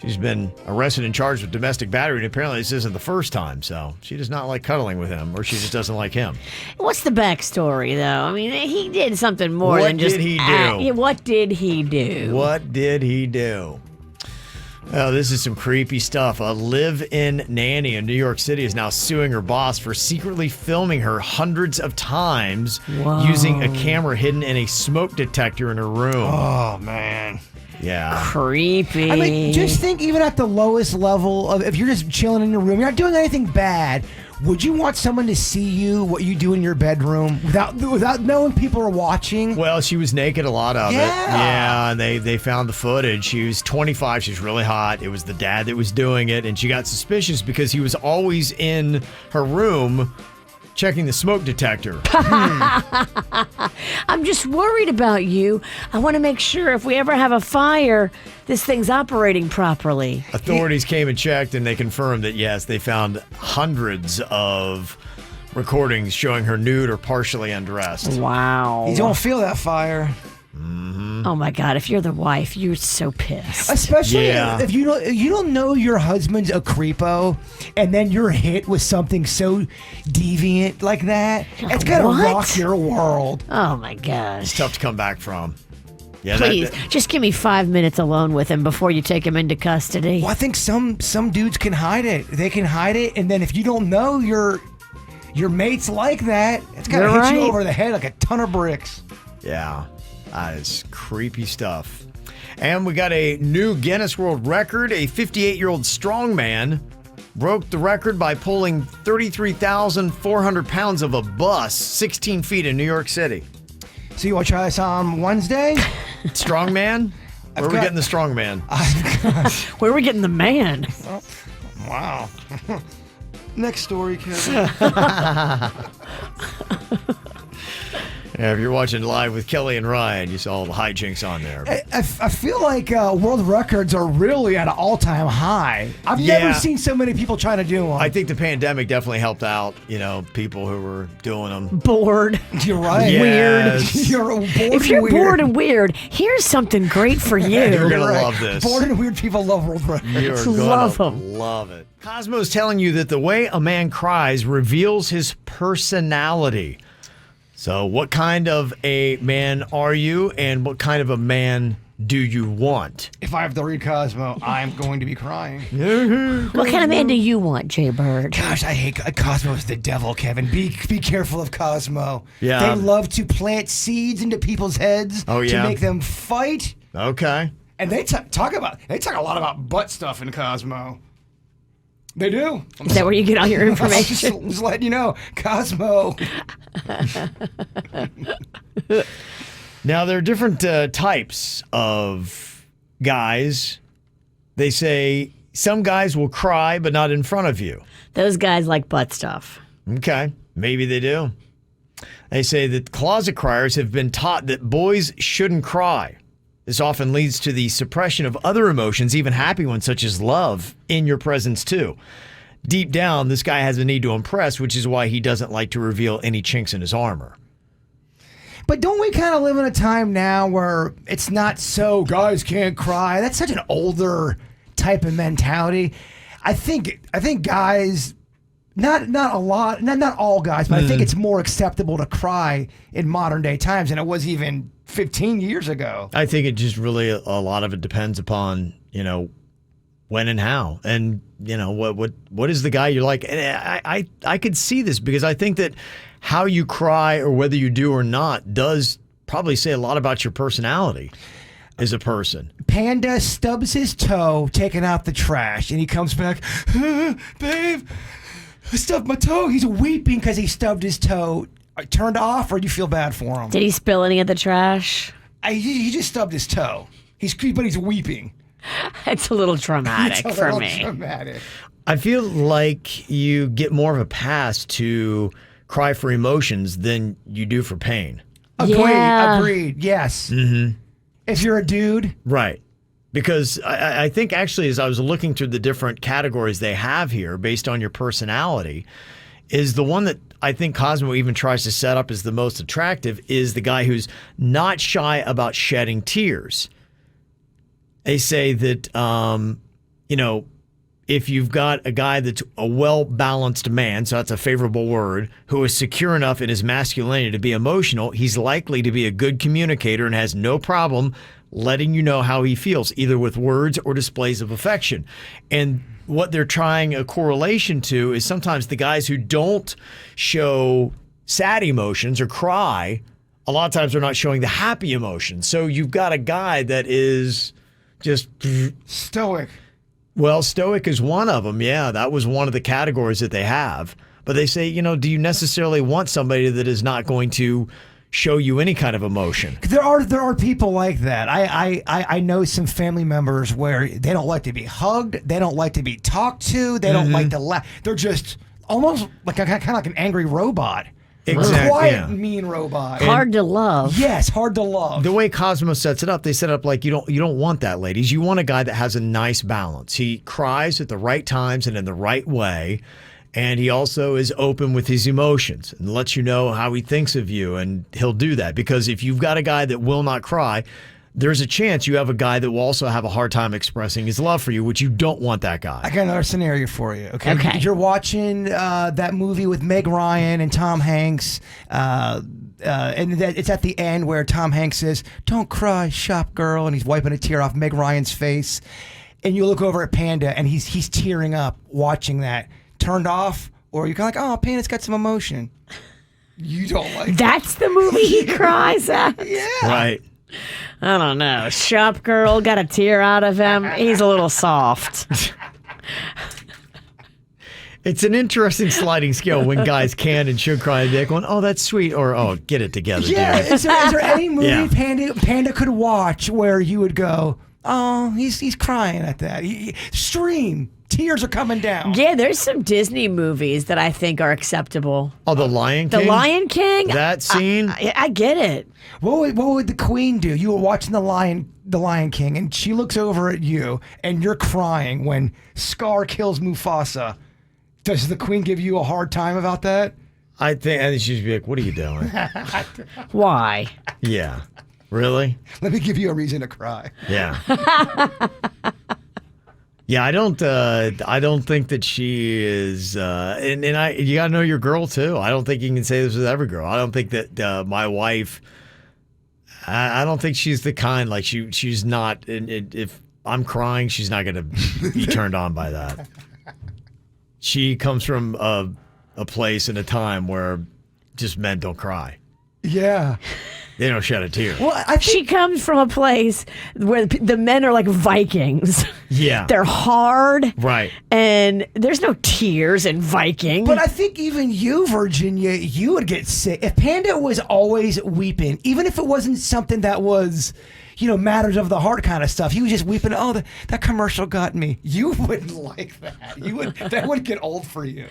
She's been arrested and charged with domestic battery, and apparently this isn't the first time, so she does not like cuddling with him, or she just doesn't like him. What's the backstory, though? I mean, he did something more than just... What did he do? What did he do? What did he do? Oh, this is some creepy stuff. A live-in nanny in New York City is now suing her boss for secretly filming her hundreds of times Whoa. using a camera hidden in a smoke detector in her room. Oh, man. Yeah. Creepy. I mean, just think even at the lowest level of if you're just chilling in your room, you're not doing anything bad. Would you want someone to see you, what you do in your bedroom, without knowing people are watching? Well, she was naked a lot of it. Yeah, and they found the footage. She was 25. She's really hot. It was the dad that was doing it, and she got suspicious because he was always in her room checking the smoke detector. I'm just worried about you. I want to make sure if we ever have a fire, this thing's operating properly. Authorities came and checked, and they confirmed that, yes, they found hundreds of recordings showing her nude or partially undressed. Wow. You don't feel that fire. Oh my God! If you're the wife, you're so pissed. Especially if you don't know your husband's a creepo, and then you're hit with something so deviant like that. It's gonna rock your world. Oh my gosh! It's tough to come back from. Yeah, Please, just give me 5 minutes alone with him before you take him into custody. Well, I think some dudes can hide it. They can hide it, and then if you don't know your mate's like that, it's gonna hit you over the head like a ton of bricks. Yeah. That is creepy stuff. And we got a new Guinness World Record. A 58-year-old strongman broke the record by pulling 33,400 pounds of a bus 16 feet in New York City. So you want to try this on Wednesday? Strongman? Where are we getting the strongman? Where are we getting the man? Oh, wow. Next story, Kevin. Yeah, if you're watching live with Kelly and Ryan, you saw all the hijinks on there. I feel like world records are really at an all-time high. I've never seen so many people trying to do them. I think the pandemic definitely helped out, people who were doing them. Bored. You're right. Yes. Weird. You're bored if you're and weird. bored and weird, here's something great for you. You're going to love this. Bored and weird people love world records. You're going to love it. Cosmo's telling you that the way a man cries reveals his personality. So what kind of a man are you, and what kind of a man do you want? If I have to read Cosmo, I'm going to be crying. What kind of man do you want, Jay Bird? Gosh, I hate Cosmo is the devil, Kevin. Be careful of Cosmo. Yeah. They love to plant seeds into people's heads to make them fight. Okay. And they talk a lot about butt stuff in Cosmo. They do. Is that where you get all your information? just letting you know, Cosmo. Now, there are different types of guys. They say some guys will cry, but not in front of you. Those guys like butt stuff. Okay, maybe they do. They say that closet criers have been taught that boys shouldn't cry. This often leads to the suppression of other emotions, even happy ones, such as love, in your presence too. Deep down, this guy has a need to impress, which is why he doesn't like to reveal any chinks in his armor. But don't we kind of live in a time now where it's not so guys can't cry? That's such an older type of mentality. I think guys, not a lot, not all guys, but I think it's more acceptable to cry in modern day times than it was even 15 years ago. I think it just really, a lot of it depends upon, when and how, and what is the guy you like. And I could see this because I think that how you cry or whether you do or not does probably say a lot about your personality as a person. Panda stubs his toe taking out the trash, and he comes back, babe, I stubbed my toe. He's weeping because he stubbed his toe. Turned off, or do you feel bad for him? Did he spill any of the trash? He just stubbed his toe. But he's weeping. It's a little traumatic for me. Traumatic. I feel like you get more of a pass to cry for emotions than you do for pain. Agreed. Yes. Mm-hmm. If you're a dude. Right. Because I think actually as I was looking through the different categories they have here based on your personality, is the one that I think Cosmo even tries to set up as the most attractive is the guy who's not shy about shedding tears. They say that, if you've got a guy that's a well-balanced man, so that's a favorable word, who is secure enough in his masculinity to be emotional, he's likely to be a good communicator and has no problem letting you know how he feels, either with words or displays of affection. And what they're trying a correlation to is sometimes the guys who don't show sad emotions or cry, a lot of times they're not showing the happy emotions. So you've got a guy that is just stoic. Well, stoic is one of them. Yeah, that was one of the categories that they have. But they say, do you necessarily want somebody that is not going to show you any kind of emotion? There are people like that. I know some family members where they don't like to be hugged, they don't like to be talked to, they don't like to laugh. They're just almost like kind of like an angry robot. Exactly. Quiet, mean robot. Hard to love. Yes, hard to love. The way Cosmo sets it up, they set it up like you don't want that, ladies. You want a guy that has a nice balance. He cries at the right times and in the right way. And he also is open with his emotions and lets you know how he thinks of you. And he'll do that because if you've got a guy that will not cry, there's a chance you have a guy that will also have a hard time expressing his love for you, which you don't want that guy. I got another scenario for you. Okay. You're watching that movie with Meg Ryan and Tom Hanks. And it's at the end where Tom Hanks says, "Don't cry, shop girl." And he's wiping a tear off Meg Ryan's face. And you look over at Panda and he's tearing up watching that. Turned off, or you're kind of like, oh, Panda's got some emotion. You don't like That's the movie he cries at? Yeah. Right. I don't know. Shop girl got a tear out of him. He's a little soft. It's an interesting sliding scale when guys can and should cry. They're going, oh, that's sweet, or oh, get it together, dude. Is there any movie Panda could watch where you would go, oh, he's crying at that? Stream. Tears are coming down. Yeah, there's some Disney movies that I think are acceptable. Oh, The Lion King? The Lion King? That scene? I get it. What would the Queen do? You were watching The Lion King, and she looks over at you, and you're crying when Scar kills Mufasa. Does the Queen give you a hard time about that? I think she'd be like, what are you doing? Why? Yeah. Really? Let me give you a reason to cry. Yeah. Yeah, I don't think that she is, and you gotta know your girl too. I don't think you can say this with every girl. I don't think that my wife, I don't think she's the kind, like she's not, if I'm crying, she's not gonna be turned on by that. She comes from a place and a time where just men don't cry. Yeah. They don't shed a tear. Well, I think she comes from a place where the men are like Vikings. Yeah. They're hard. Right. And there's no tears in Viking. But I think even you, Virginia, you would get sick. If Panda was always weeping, even if it wasn't something that was, matters of the heart kind of stuff. He was just weeping. Oh, that commercial got me. You wouldn't like that. That would get old for you.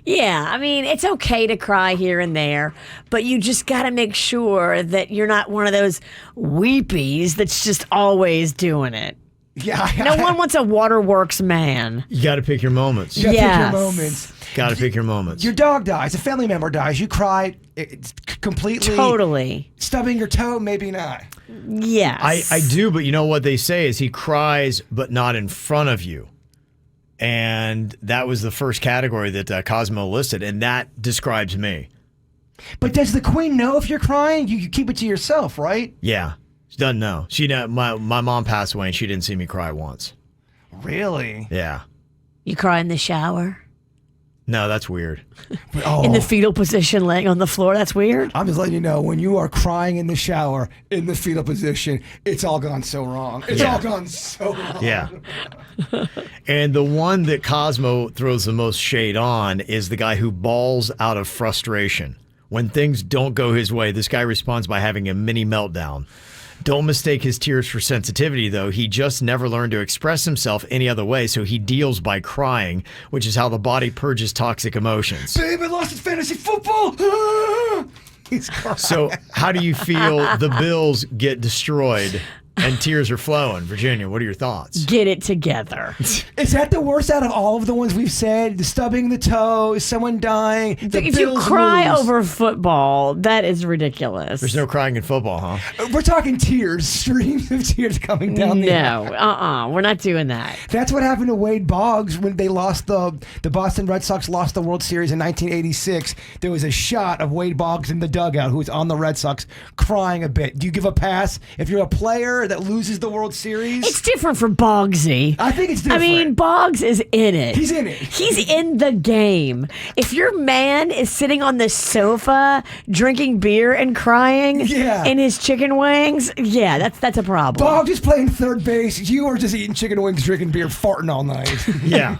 Yeah, I mean, it's okay to cry here and there, but you just got to make sure that you're not one of those weepies that's just always doing it. Yeah, no one wants a waterworks man. You got to pick your moments. You got to pick your moments. Got to pick your moments. Your dog dies. A family member dies. You cry completely. Totally. Stubbing your toe, maybe not. Yes. I do, but you know what they say is he cries, but not in front of you. And that was the first category that Cosmo listed, and that describes me. But does the queen know if you're crying? You keep it to yourself, right? Yeah. She doesn't know. My mom passed away, and she didn't see me cry once. Really? Yeah. You cry in the shower? No, that's weird. In the fetal position, laying on the floor, that's weird? I'm just letting you know, when you are crying in the shower, in the fetal position, it's all gone so wrong. It's all gone so wrong. Yeah. And the one that Cosmo throws the most shade on is the guy who bawls out of frustration. When things don't go his way, this guy responds by having a mini meltdown. Don't mistake his tears for sensitivity, though. He just never learned to express himself any other way, so he deals by crying, which is how the body purges toxic emotions. Babe, I lost in fantasy football! He's crying. So how do you feel the Bills get destroyed and tears are flowing? Virginia, what are your thoughts? Get it together. Is that the worst out of all of the ones we've said? The stubbing the toe, someone dying, the If Bills you cry lose. over football, that is ridiculous. There's no crying in football, huh? We're talking tears, streams of tears coming down the aisle. We're not doing that. That's what happened to Wade Boggs when they lost the Boston Red Sox lost the World Series in 1986. There was a shot of Wade Boggs in the dugout who was on the Red Sox crying a bit. Do you give a pass if you're a player that loses the World Series? It's different for Boggsy. I think it's different. I mean, Boggs is in it. He's in it. He's in the game. If your man is sitting on the sofa drinking beer and crying in his chicken wings, that's a problem. Boggs is playing third base. You are just eating chicken wings, drinking beer, farting all night. Yeah.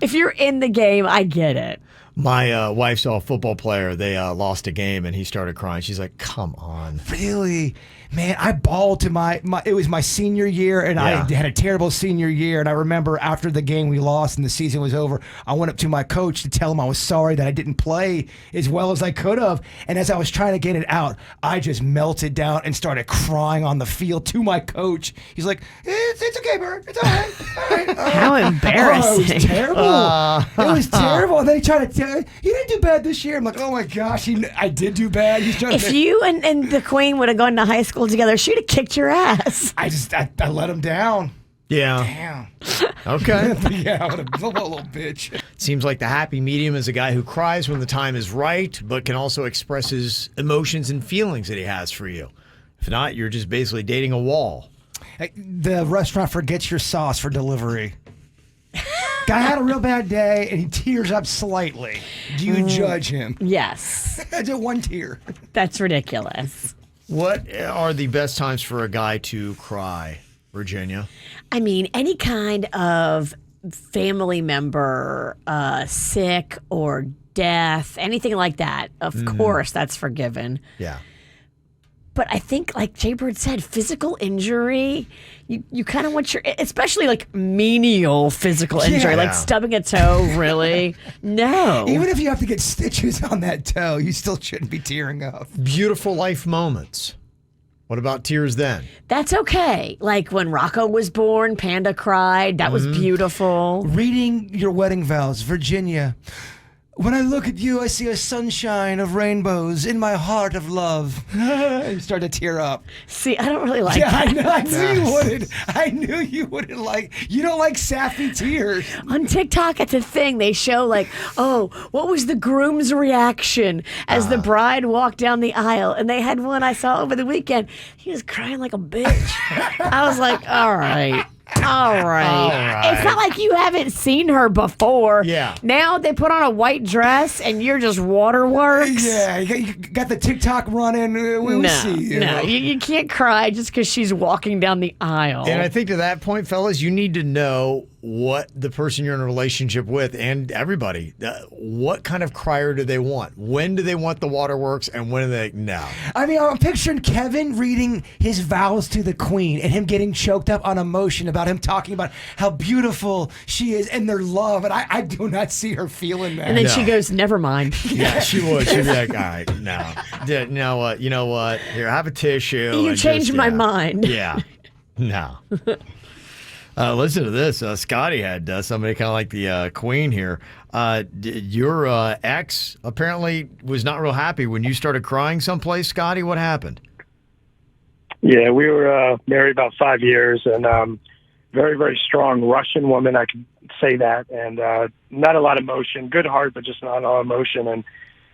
If you're in the game, I get it. My wife saw a football player. They lost a game, and he started crying. She's like, come on. Really? Man, I bawled to it was my senior year, and I had a terrible senior year. And I remember after the game we lost and the season was over, I went up to my coach to tell him I was sorry that I didn't play as well as I could have. And as I was trying to get it out, I just melted down and started crying on the field to my coach. He's like, it's okay, Bert. It's all right. How embarrassing. It was terrible. It was terrible. And then he tried to tell me, you didn't do bad this year. I'm like, oh my gosh, I did do bad. If you and the Queen would have gone to high school together, she'd have kicked your ass. I let him down. Yeah. Damn. Okay. Yeah, what a little bitch. Seems like the happy medium is a guy who cries when the time is right, but can also express his emotions and feelings that he has for you. If not, you're just basically dating a wall. The restaurant forgets your sauce for delivery. Guy had a real bad day and he tears up slightly. Do you judge him? Yes. Just one tear. That's ridiculous. What are the best times for a guy to cry, Virginia? I mean, any kind of family member sick or death, anything like that, of course, that's forgiven. Yeah. But I think, like Jay Bird said, physical injury, you kind of want your, especially like menial physical injury, like stubbing a toe, really? No. Even if you have to get stitches on that toe, you still shouldn't be tearing up. Beautiful life moments. What about tears then? That's okay. Like when Rocco was born, Panda cried. That was beautiful. Reading your wedding vows, Virginia. When I look at you, I see a sunshine of rainbows in my heart of love. You start to tear up. See, I don't really like that. I knew you wouldn't. I knew you wouldn't like. You don't like sappy tears. On TikTok, it's a thing. They show like, oh, what was the groom's reaction as the bride walked down the aisle? And they had one I saw over the weekend. He was crying like a bitch. I was like, all right. All right. It's not like you haven't seen her before. Yeah. Now they put on a white dress and you're just waterworks. Yeah, you got the TikTok running. We see you. No, you can't cry just because she's walking down the aisle. And I think to that point, fellas, you need to know what the person you're in a relationship with and everybody, what kind of crier do they want? When do they want the waterworks and when do they, no. I mean, I'm picturing Kevin reading his vows to the queen and him getting choked up on emotion about him talking about how beautiful she is and their love. And I do not see her feeling that. And then she goes, never mind. Yeah, she would. She'd be like, all right, no. You know what? Here, have a tissue. You changed my mind. Yeah. No. Listen to this. Scotty had somebody kind of like the queen here. Your ex apparently was not real happy when you started crying someplace. Scotty, what happened? Yeah, we were married about 5 years, and very, very strong Russian woman, I can say that, and not a lot of emotion, good heart, but just not a lot of emotion. And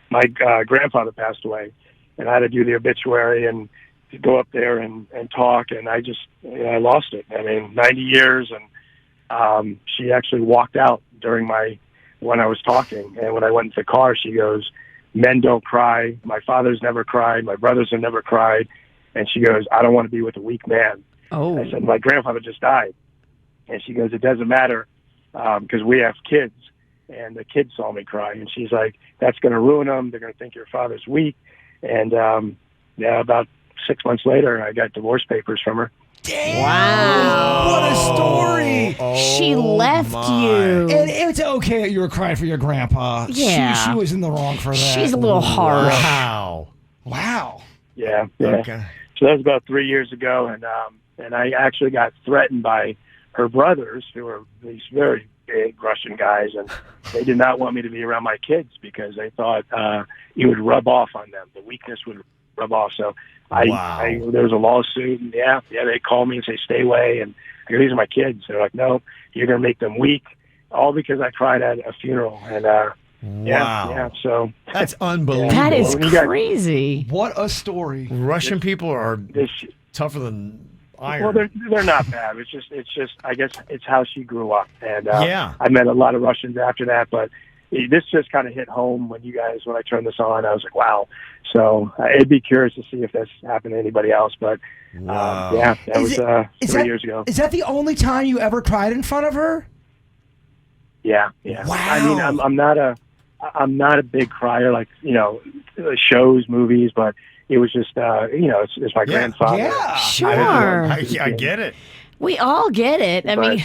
my grandfather passed away, and I had to do the obituary and to go up there and talk, and I just, I lost it. I mean, 90 years, and she actually walked out when I was talking, and when I went into the car, she goes, "Men don't cry. My father's never cried. My brothers have never cried." And she goes, "I don't want to be with a weak man." Oh. I said, "My grandfather just died." And she goes, "It doesn't matter because we have kids, and the kids saw me cry." And she's like, "That's going to ruin them. They're going to think your father's weak." And about 6 months later, I got divorce papers from her. Damn! Wow. What a story! She left you. And it's okay that you were crying for your grandpa. Yeah. She was in the wrong for that. She's a little harsh. Wow. Yeah. Okay. So that was about 3 years ago, and I actually got threatened by her brothers, who are these very big Russian guys, and they did not want me to be around my kids because they thought it would rub off on them. The weakness would rub off. So there was a lawsuit, and they call me and say, "Stay away." And I go, "These are my kids." They're like, "No, you're going to make them weak," all because I cried at a funeral. And wow. So that's unbelievable. That is crazy. What a story. Russian people are tougher than iron. Well, they're not bad. It's just I guess it's how she grew up. And I met a lot of Russians after that, but this just kind of hit home when I turned this on. I was like, wow. So I'd be curious to see if that's happened to anybody else. But that was 3 years ago. Is that the only time you ever cried in front of her? Yeah. Wow. I mean, I'm not a big crier, like, shows, movies, but it was just, it's my grandfather. Yeah, sure. I get it. We all get it. I mean,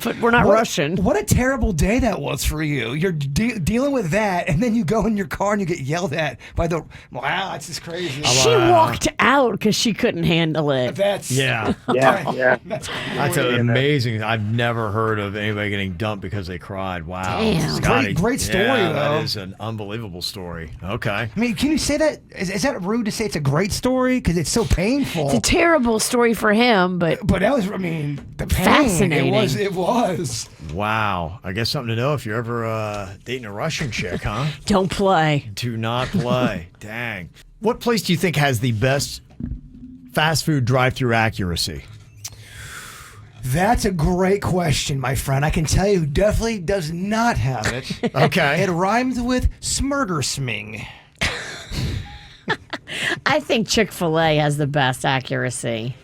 but we're not Russian. What a terrible day that was for you. You're dealing with that, and then you go in your car and you get yelled at by the. Wow, that's just crazy. She walked out because she couldn't handle it. That's yeah. That's amazing. I've never heard of anybody getting dumped because they cried. Wow, damn. Scotty, great story though. That is an unbelievable story. Okay. I mean, can you say that? Is that rude to say it's a great story because it's so painful? It's a terrible story for him, but that was. I mean, the pain. Fascinating. It was. Wow. I guess something to know if you're ever dating a Russian chick, huh? Don't play. Do not play. Dang. What place do you think has the best fast food drive-through accuracy? That's a great question, my friend. I can tell you who definitely does not have it. Okay. It rhymes with smurgersming. I think Chick-fil-A has the best accuracy.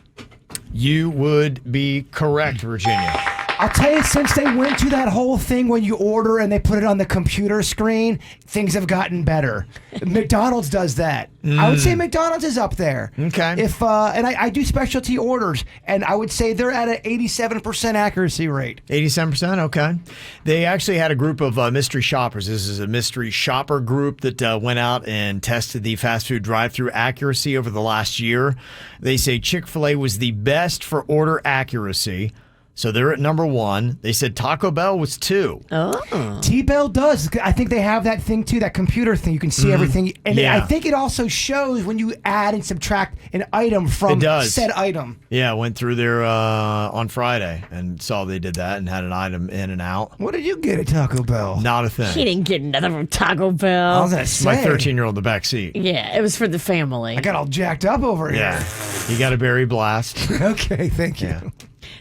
You would be correct, Virginia. I'll tell you, since they went to that whole thing when you order and they put it on the computer screen, things have gotten better. McDonald's does that. I would say McDonald's is up there. Okay. And I do specialty orders, and I would say they're at an 87% accuracy rate. 87%? Okay. They actually had a group of mystery shoppers. This is a mystery shopper group that went out and tested the fast food drive-through accuracy over the last year. They say Chick-fil-A was the best for order accuracy. So they're at number one. They said Taco Bell was 2. Oh. T-Bell does. I think they have that thing too, that computer thing. You can see everything. And I think it also shows when you add and subtract an item from said item. Yeah, I went through there on Friday and saw they did that and had an item in and out. What did you get at Taco Bell? Not a thing. He didn't get another from Taco Bell. I was going to say. My 13-year-old in the back seat. Yeah, it was for the family. I got all jacked up over here. Yeah. You got a berry blast. Okay, thank you. Yeah.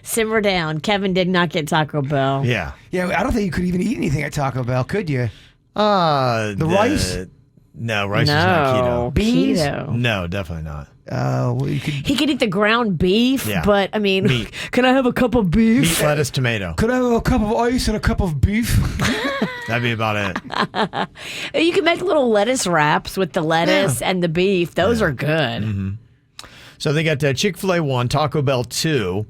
Simmer down. Kevin did not get Taco Bell. Yeah. Yeah, I don't think you could even eat anything at Taco Bell, could you? The rice? No, rice is not keto. Beans? Keto. No, definitely not. Well, you could. He could eat the ground beef, Yeah. but I mean, Meat. can I have a cup of beef? Meat, lettuce, tomato. Could I have a cup of ice and a cup of beef? That'd be about it. You can make little lettuce wraps with the lettuce and the beef. Those are good. Mm-hmm. So they got Chick-fil-A 1, Taco Bell 2.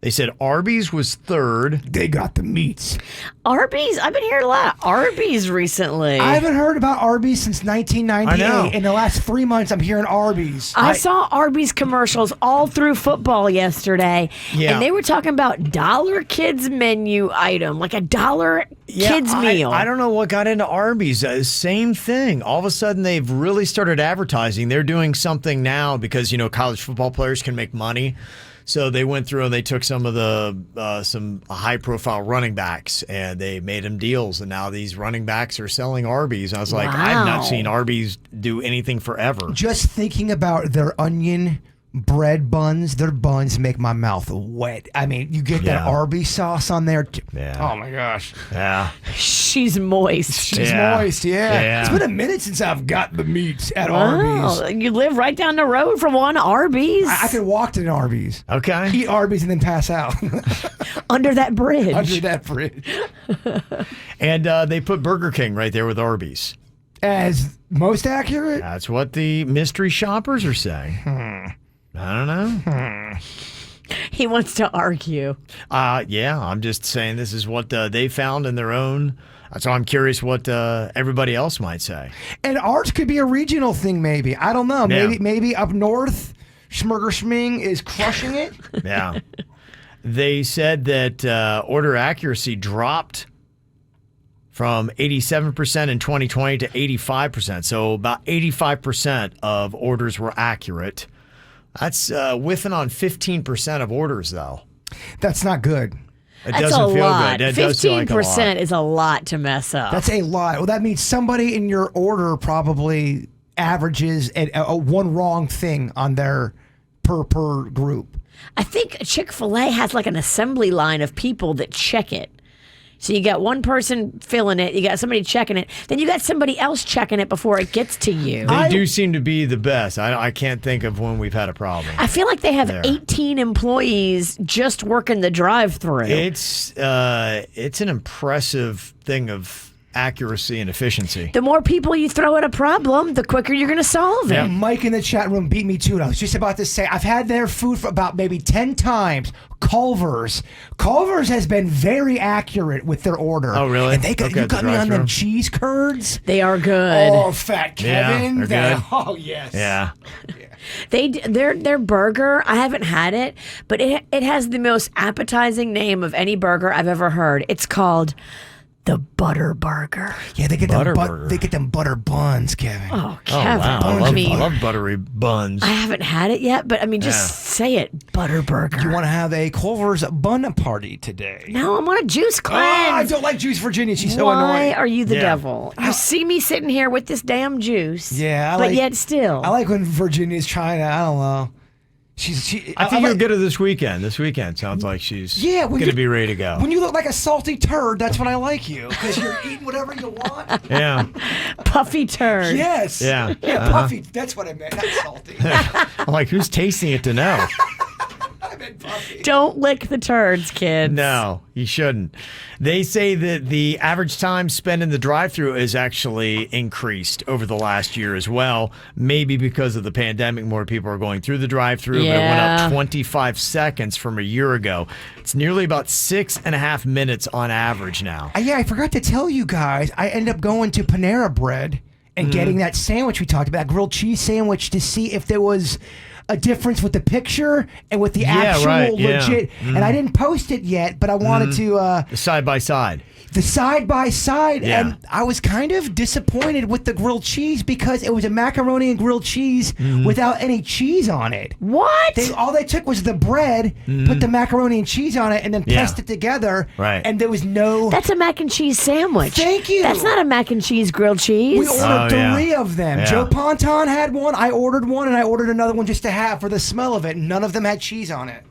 They said Arby's was 3rd. They got the meats. Arby's? I've been hearing a lot of Arby's recently. I haven't heard about Arby's since 1998. I know. In the last 3 months, I'm hearing Arby's. I saw Arby's commercials all through football yesterday, Yeah. and they were talking about dollar kids menu item, like a dollar kids meal. I don't know what got into Arby's. Same thing. All of a sudden, they've really started advertising. They're doing something now because, college football players can make money. So they went through and they took some of the some high-profile running backs and they made them deals. And now these running backs are selling Arby's. I was like, I've not seen Arby's do anything forever. Just thinking about their onion bread buns, their buns make my mouth wet. I mean, you get that Arby's sauce on there. Yeah. Oh my gosh. Yeah. She's moist. She's moist, yeah. It's been a minute since I've got the meats at Arby's. You live right down the road from one Arby's. I could walk to an Arby's. Okay. Eat Arby's and then pass out. Under that bridge. Under that bridge. And they put Burger King right there with Arby's. As most accurate? That's what the mystery shoppers are saying. I don't know. He wants to argue. Yeah, I'm just saying this is what they found in their own. So I'm curious what everybody else might say. And ours could be a regional thing, maybe. I don't know. Yeah. Maybe up north, Schmurger Schming is crushing it. Yeah. They said that order accuracy dropped from 87% in 2020 to 85%. So about 85% of orders were accurate. That's whiffing on 15% of orders, though. That's not good. It That's doesn't a feel lot. good. It does feel like a lot. 15% is a lot to mess up. That's a lot. Well, that means somebody in your order probably averages one wrong thing on their per group. I think Chick-fil-A has like an assembly line of people that check it. So you got one person filling it, you got somebody checking it, then you got somebody else checking it before it gets to you. They do seem to be the best. I can't think of when we've had a problem. I feel like they have there. 18 employees just working the drive-through. It's an impressive thing of accuracy and efficiency. The more people you throw at a problem, the quicker you're going to solve it. Mike in the chat room beat me to it. I was just about to say, I've had their food for about maybe 10 times. Culver's has been very accurate with their order. Oh, really? And you got me on them cheese curds. They are good. Oh, Fat Kevin. Yeah, they're good. Oh, yes. Yeah. Their burger, I haven't had it, but it has the most appetizing name of any burger I've ever heard. It's called the Butter Burger. Yeah, they get Butter they get them butter buns, Kevin. Oh, Kevin. Wow. I love buttery buns. I haven't had it yet, but I mean, just say it, Butter Burger. You want to have a Culver's bun party today? No, I'm on a juice cleanse. Oh, I don't like Juice Virginia. She's so Why annoying. are you the Yeah. devil? You see me sitting here with this damn juice. Yeah, but yet still. I like when Virginia's trying to, I don't know. I think you'll get her this weekend. This weekend sounds like she's going to be ready to go. When you look like a salty turd, that's when I like you. Because you're eating whatever you want. Yeah. Puffy turd. Yes. Yeah. Yeah, puffy. That's what I meant, not salty. I'm like, who's tasting it to know? I meant puffy. Don't lick the turds, kids. No, you shouldn't. They say that the average time spent in the drive-thru is actually increased over the last year as well. Maybe because of the pandemic, more people are going through the drive-thru, but it went up 25 seconds from a year ago. It's nearly about 6.5 minutes on average now. Yeah, I forgot to tell you guys, I ended up going to Panera Bread and getting that sandwich we talked about, grilled cheese sandwich, to see if there was a difference with the picture and with the actual legit. And I didn't post it yet, but I wanted to. Side by side. The side by side, Yeah. and I was kind of disappointed with the grilled cheese because it was a macaroni and grilled cheese without any cheese on it. What? All they took was the bread, put the macaroni and cheese on it, and then pressed it together. Right. And there was no. That's a mac and cheese sandwich. Thank you. That's not a mac and cheese grilled cheese. We ordered three of them. Yeah. Joe Ponton had one. I ordered one, and I ordered another one just to have for the smell of it. None of them had cheese on it.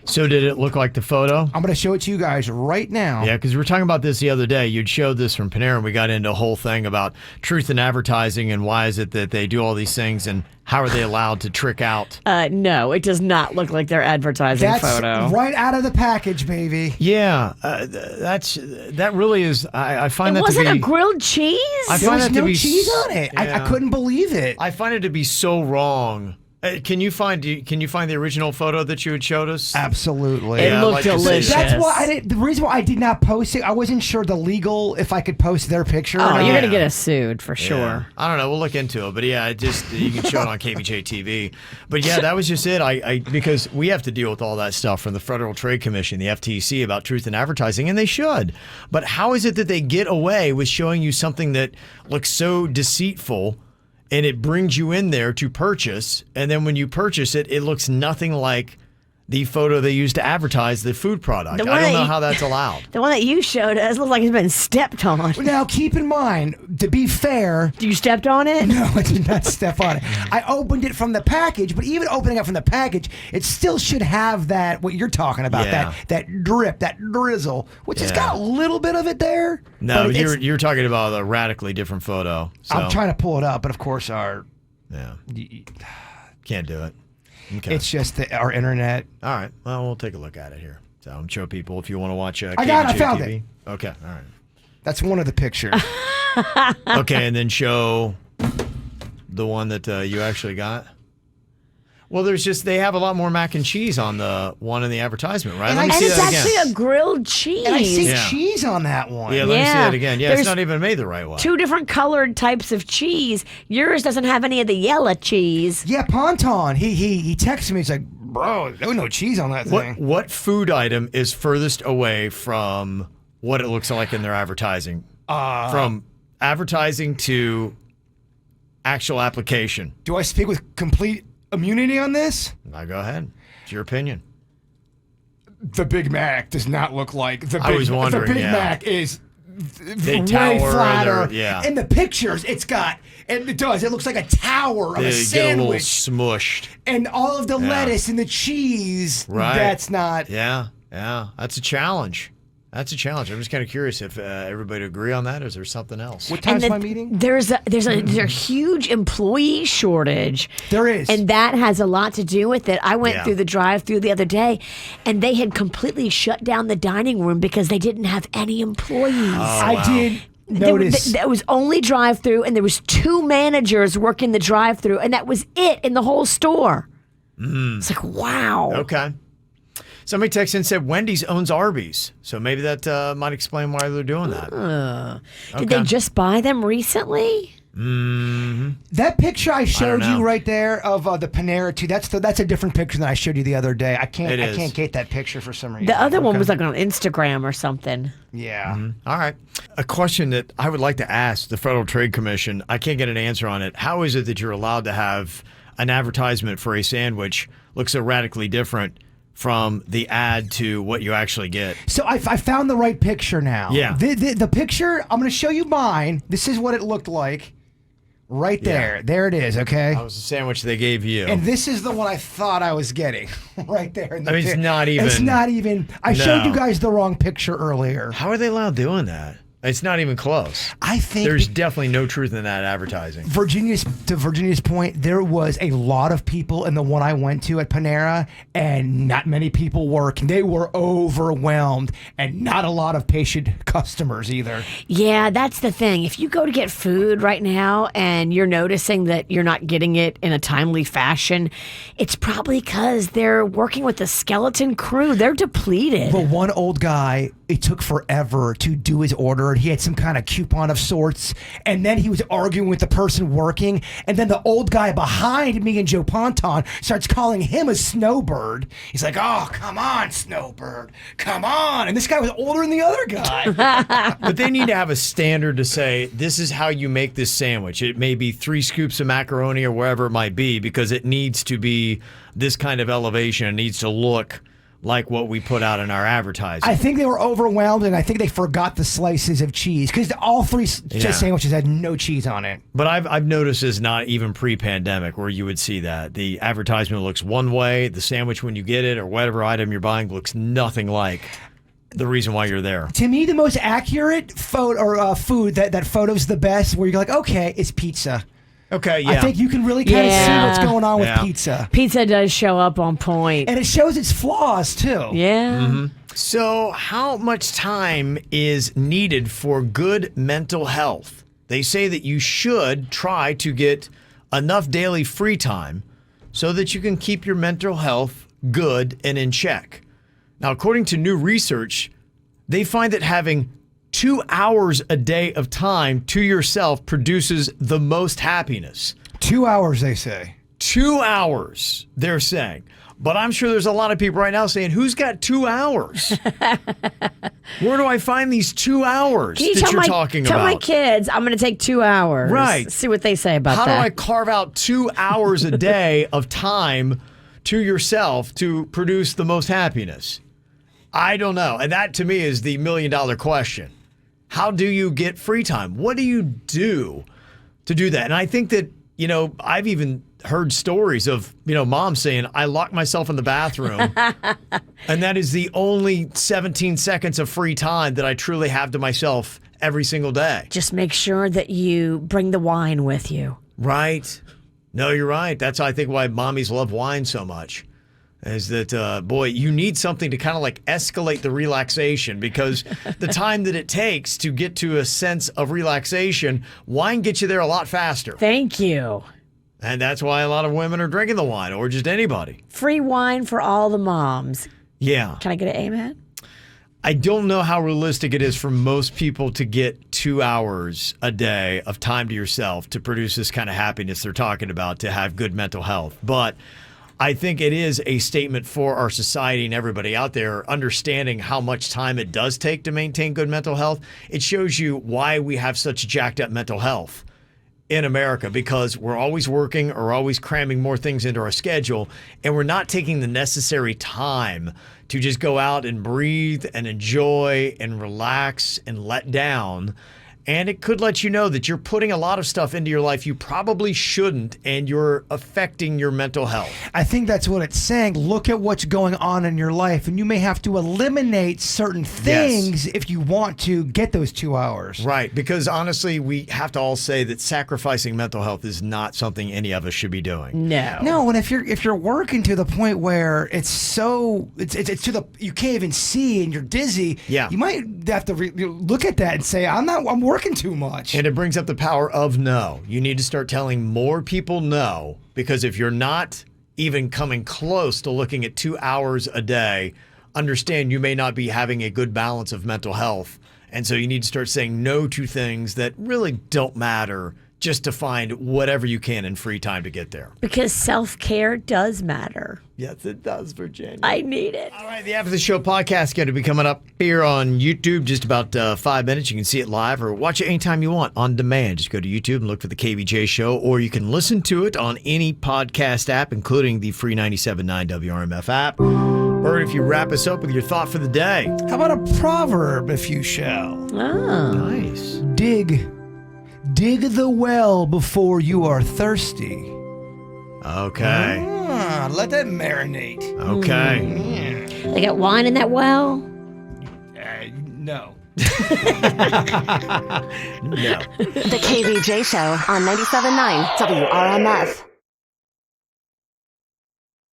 So did it look like the photo? I'm going to show it to you guys right now. Yeah, because we were talking about this the other day. You'd showed this from Panera, and we got into a whole thing about truth in advertising and why is it that they do all these things and how are they allowed to trick out? No, it does not look like their advertising That's photo. right out of the package, baby. Yeah, that really is. I find It that to be wasn't a grilled cheese. I There find was that to no be cheese on it. I yeah. couldn't believe it. I find it to be so wrong. Can you find the original photo that you had showed us? Absolutely. It Yeah, I'd looked like to see delicious. that. That's why the reason why I did not post it, I wasn't sure if I could post their picture. Oh, or you're not. gonna get us sued for sure. Yeah. I don't know. We'll look into it, but yeah, you can show it on Kvj TV. But yeah, that was just it. I because we have to deal with all that stuff from the Federal Trade Commission, the FTC, about truth in advertising, and they should. But how is it that they get away with showing you something that looks so deceitful? And it brings you in there to purchase, and then when you purchase it, it looks nothing like the photo they used to advise the food product. I don't know how that's allowed. The one that you showed us looks like it's been stepped on. Now, keep in mind, to be fair, You stepped on it? no, I did not step on it. I opened it from the package, but even opening it from the package, it still should have that, what you're talking about, Yeah. that drip, that drizzle, which has Yeah. got a little bit of it there. No, but it's- you're talking about a radically different photo. So, I'm trying to pull it up, but of course yeah, can't do it. Okay. it's just our internet. All right. Well, we'll take a look at it here. So I'm show people if you want to watch. I got it. I KVJ found TV. it. Okay. All right. That's one of the pictures. Okay, and then show the one that you actually got. Well, they have a lot more mac and cheese on the one in the advertisement, right? And Let me I- see And it's that actually again. a grilled cheese. And I see Yeah. cheese on that one. Yeah, let me see Yeah. that again. Yeah, it's There's not even made the right way. Two different colored types of cheese. Yours doesn't have any of the yellow cheese. Yeah, Ponton. He texted me. He's like, bro, there was no cheese on that thing. What food item is furthest away from what it looks like in their advertising? From advertising to actual application. Do I speak with complete immunity on this? Now go ahead. It's your opinion. The Big Mac does not look like the Big I was wondering, The Big yeah. Mac is They way tower, flatter. yeah. In the pictures, it does. It looks like a tower of a They get a little sandwich. smushed. And all of the lettuce and the cheese. Right. That's not. Yeah. That's a challenge. I'm just kind of curious if everybody agree on that, or is there something else? What time's And my meeting? There's a huge employee shortage. There is. And that has a lot to do with it. I went Yeah. through the drive-through the other day, and they had completely shut down the dining room because they didn't have any employees. I did There notice. was only drive-through, and there was 2 managers working the drive-through, and that was it in the whole store. It's like, wow. Okay. Somebody texted and said Wendy's owns Arby's, so maybe that might explain why they're doing that. Did they just buy them recently? That picture I showed know. you right there of the Panera too. That's a different picture than I showed you the other day. I It can't is. get that picture for some reason. The other one was like on Instagram or something. Yeah. All right. A question that I would like to ask the Federal Trade Commission, I can't get an answer on it. How is it that you're allowed to have an advertisement for a sandwich look so radically different from the ad to what you actually get? So I found the right picture now. Yeah. The picture, I'm going to show you mine. This is what it looked like. Right there. Yeah. There it is, okay? That was the sandwich they gave you. And this is the one I thought I was getting. Right there. In the I mean, it's pic. not even- It's not even. I showed No. you guys the wrong picture earlier. How are they allowed doing that? It's not even close. I think There's definitely no truth in that advertising. Virginia's point, there was a lot of people in the one I went to at Panera, and not many people working. They were overwhelmed, and not a lot of patient customers either. Yeah, that's the thing. If you go to get food right now and you're noticing that you're not getting it in a timely fashion, it's probably because they're working with a skeleton crew. They're depleted. The one old guy, it took forever to do his order. He had some kind of coupon of sorts, and then he was arguing with the person working, and then the old guy behind me and Joe Ponton starts calling him a snowbird. He's like, oh, come on, snowbird, come on. And this guy was older than the other guy. But they need to have a standard to say, this is how you make this sandwich. It may be 3 scoops of macaroni or wherever it might be, because it needs to be this kind of elevation. It needs to look like what we put out in our advertising. I think they were overwhelmed, and I think they forgot the slices of cheese because all three sandwiches had no cheese on it. But I've noticed it's not even pre-pandemic where you would see that. The advertisement looks one way, the sandwich when you get it or whatever item you're buying looks nothing like the reason why you're there. To me, the most accurate food that photos the best, where you're like, okay, it's pizza. Okay, yeah. I think you can really kind of see what's going on with pizza. Pizza does show up on point. And it shows its flaws, too. Yeah. Mm-hmm. So how much time is needed for good mental health? They say that you should try to get enough daily free time so that you can keep your mental health good and in check. Now, according to new research, they find that having 2 hours a day of time to yourself produces the most happiness. 2 hours, they say. 2 hours, they're saying. But I'm sure there's a lot of people right now saying, who's got 2 hours? Where do I find these 2 hours that you're talking about? Tell my kids I'm going to take 2 hours. Right. See what they say about How that. do I carve out 2 hours a day of time to yourself to produce the most happiness? I don't know. And that, to me, is the $1,000,000 question. How do you get free time? What do you do to do that? And I think that, I've even heard stories of, moms saying, I lock myself in the bathroom and that is the only 17 seconds of free time that I truly have to myself every single day. Just make sure that you bring the wine with you. Right. No, you're right. That's, I think, why mommies love wine so much. Is that, boy, you need something to kind of like escalate the relaxation, because the time that it takes to get to a sense of relaxation, wine gets you there a lot faster. Thank you. And that's why a lot of women are drinking the wine, or just anybody. Free wine for all the moms. Yeah. Can I get an amen? I don't know how realistic it is for most people to get 2 hours a day of time to yourself to produce this kind of happiness they're talking about, to have good mental health. But I think it is a statement for our society and everybody out there understanding how much time it does take to maintain good mental health. It shows you why we have such jacked up mental health in America, because we're always working or always cramming more things into our schedule, and we're not taking the necessary time to just go out and breathe and enjoy and relax and let down. And it could let you know that you're putting a lot of stuff into your life you probably shouldn't, and you're affecting your mental health. I think that's what it's saying. Look at what's going on in your life, and you may have to eliminate certain things if you want to get those 2 hours. Right, because honestly, we have to all say that sacrificing mental health is not something any of us should be doing. No, and if you're working to the point where it's so it's to the you can't even see and you're dizzy, you might have to look at that and say, I'm working too much. And it brings up the power of no. You need to start telling more people no, because if you're not even coming close to looking at 2 hours a day, understand you may not be having a good balance of mental health. And so you need to start saying no to things that really don't matter, just to find whatever you can in free time to get there. Because self-care does matter. Yes, it does, Virginia. I need it. All right, the After the Show podcast is going to be coming up here on YouTube just about 5 minutes. You can see it live or watch it anytime you want on demand. Just go to YouTube and look for the KVJ Show, or you can listen to it on any podcast app, including the free 97.9 WRMF app. Bert, if you wrap us up with your thought for the day. How about a proverb, if you shall? Oh. Nice. Dig the well before you are thirsty. Okay. Let that marinate. Okay. They got wine in that well? No. No. The KVJ Show on 97.9 WRMF.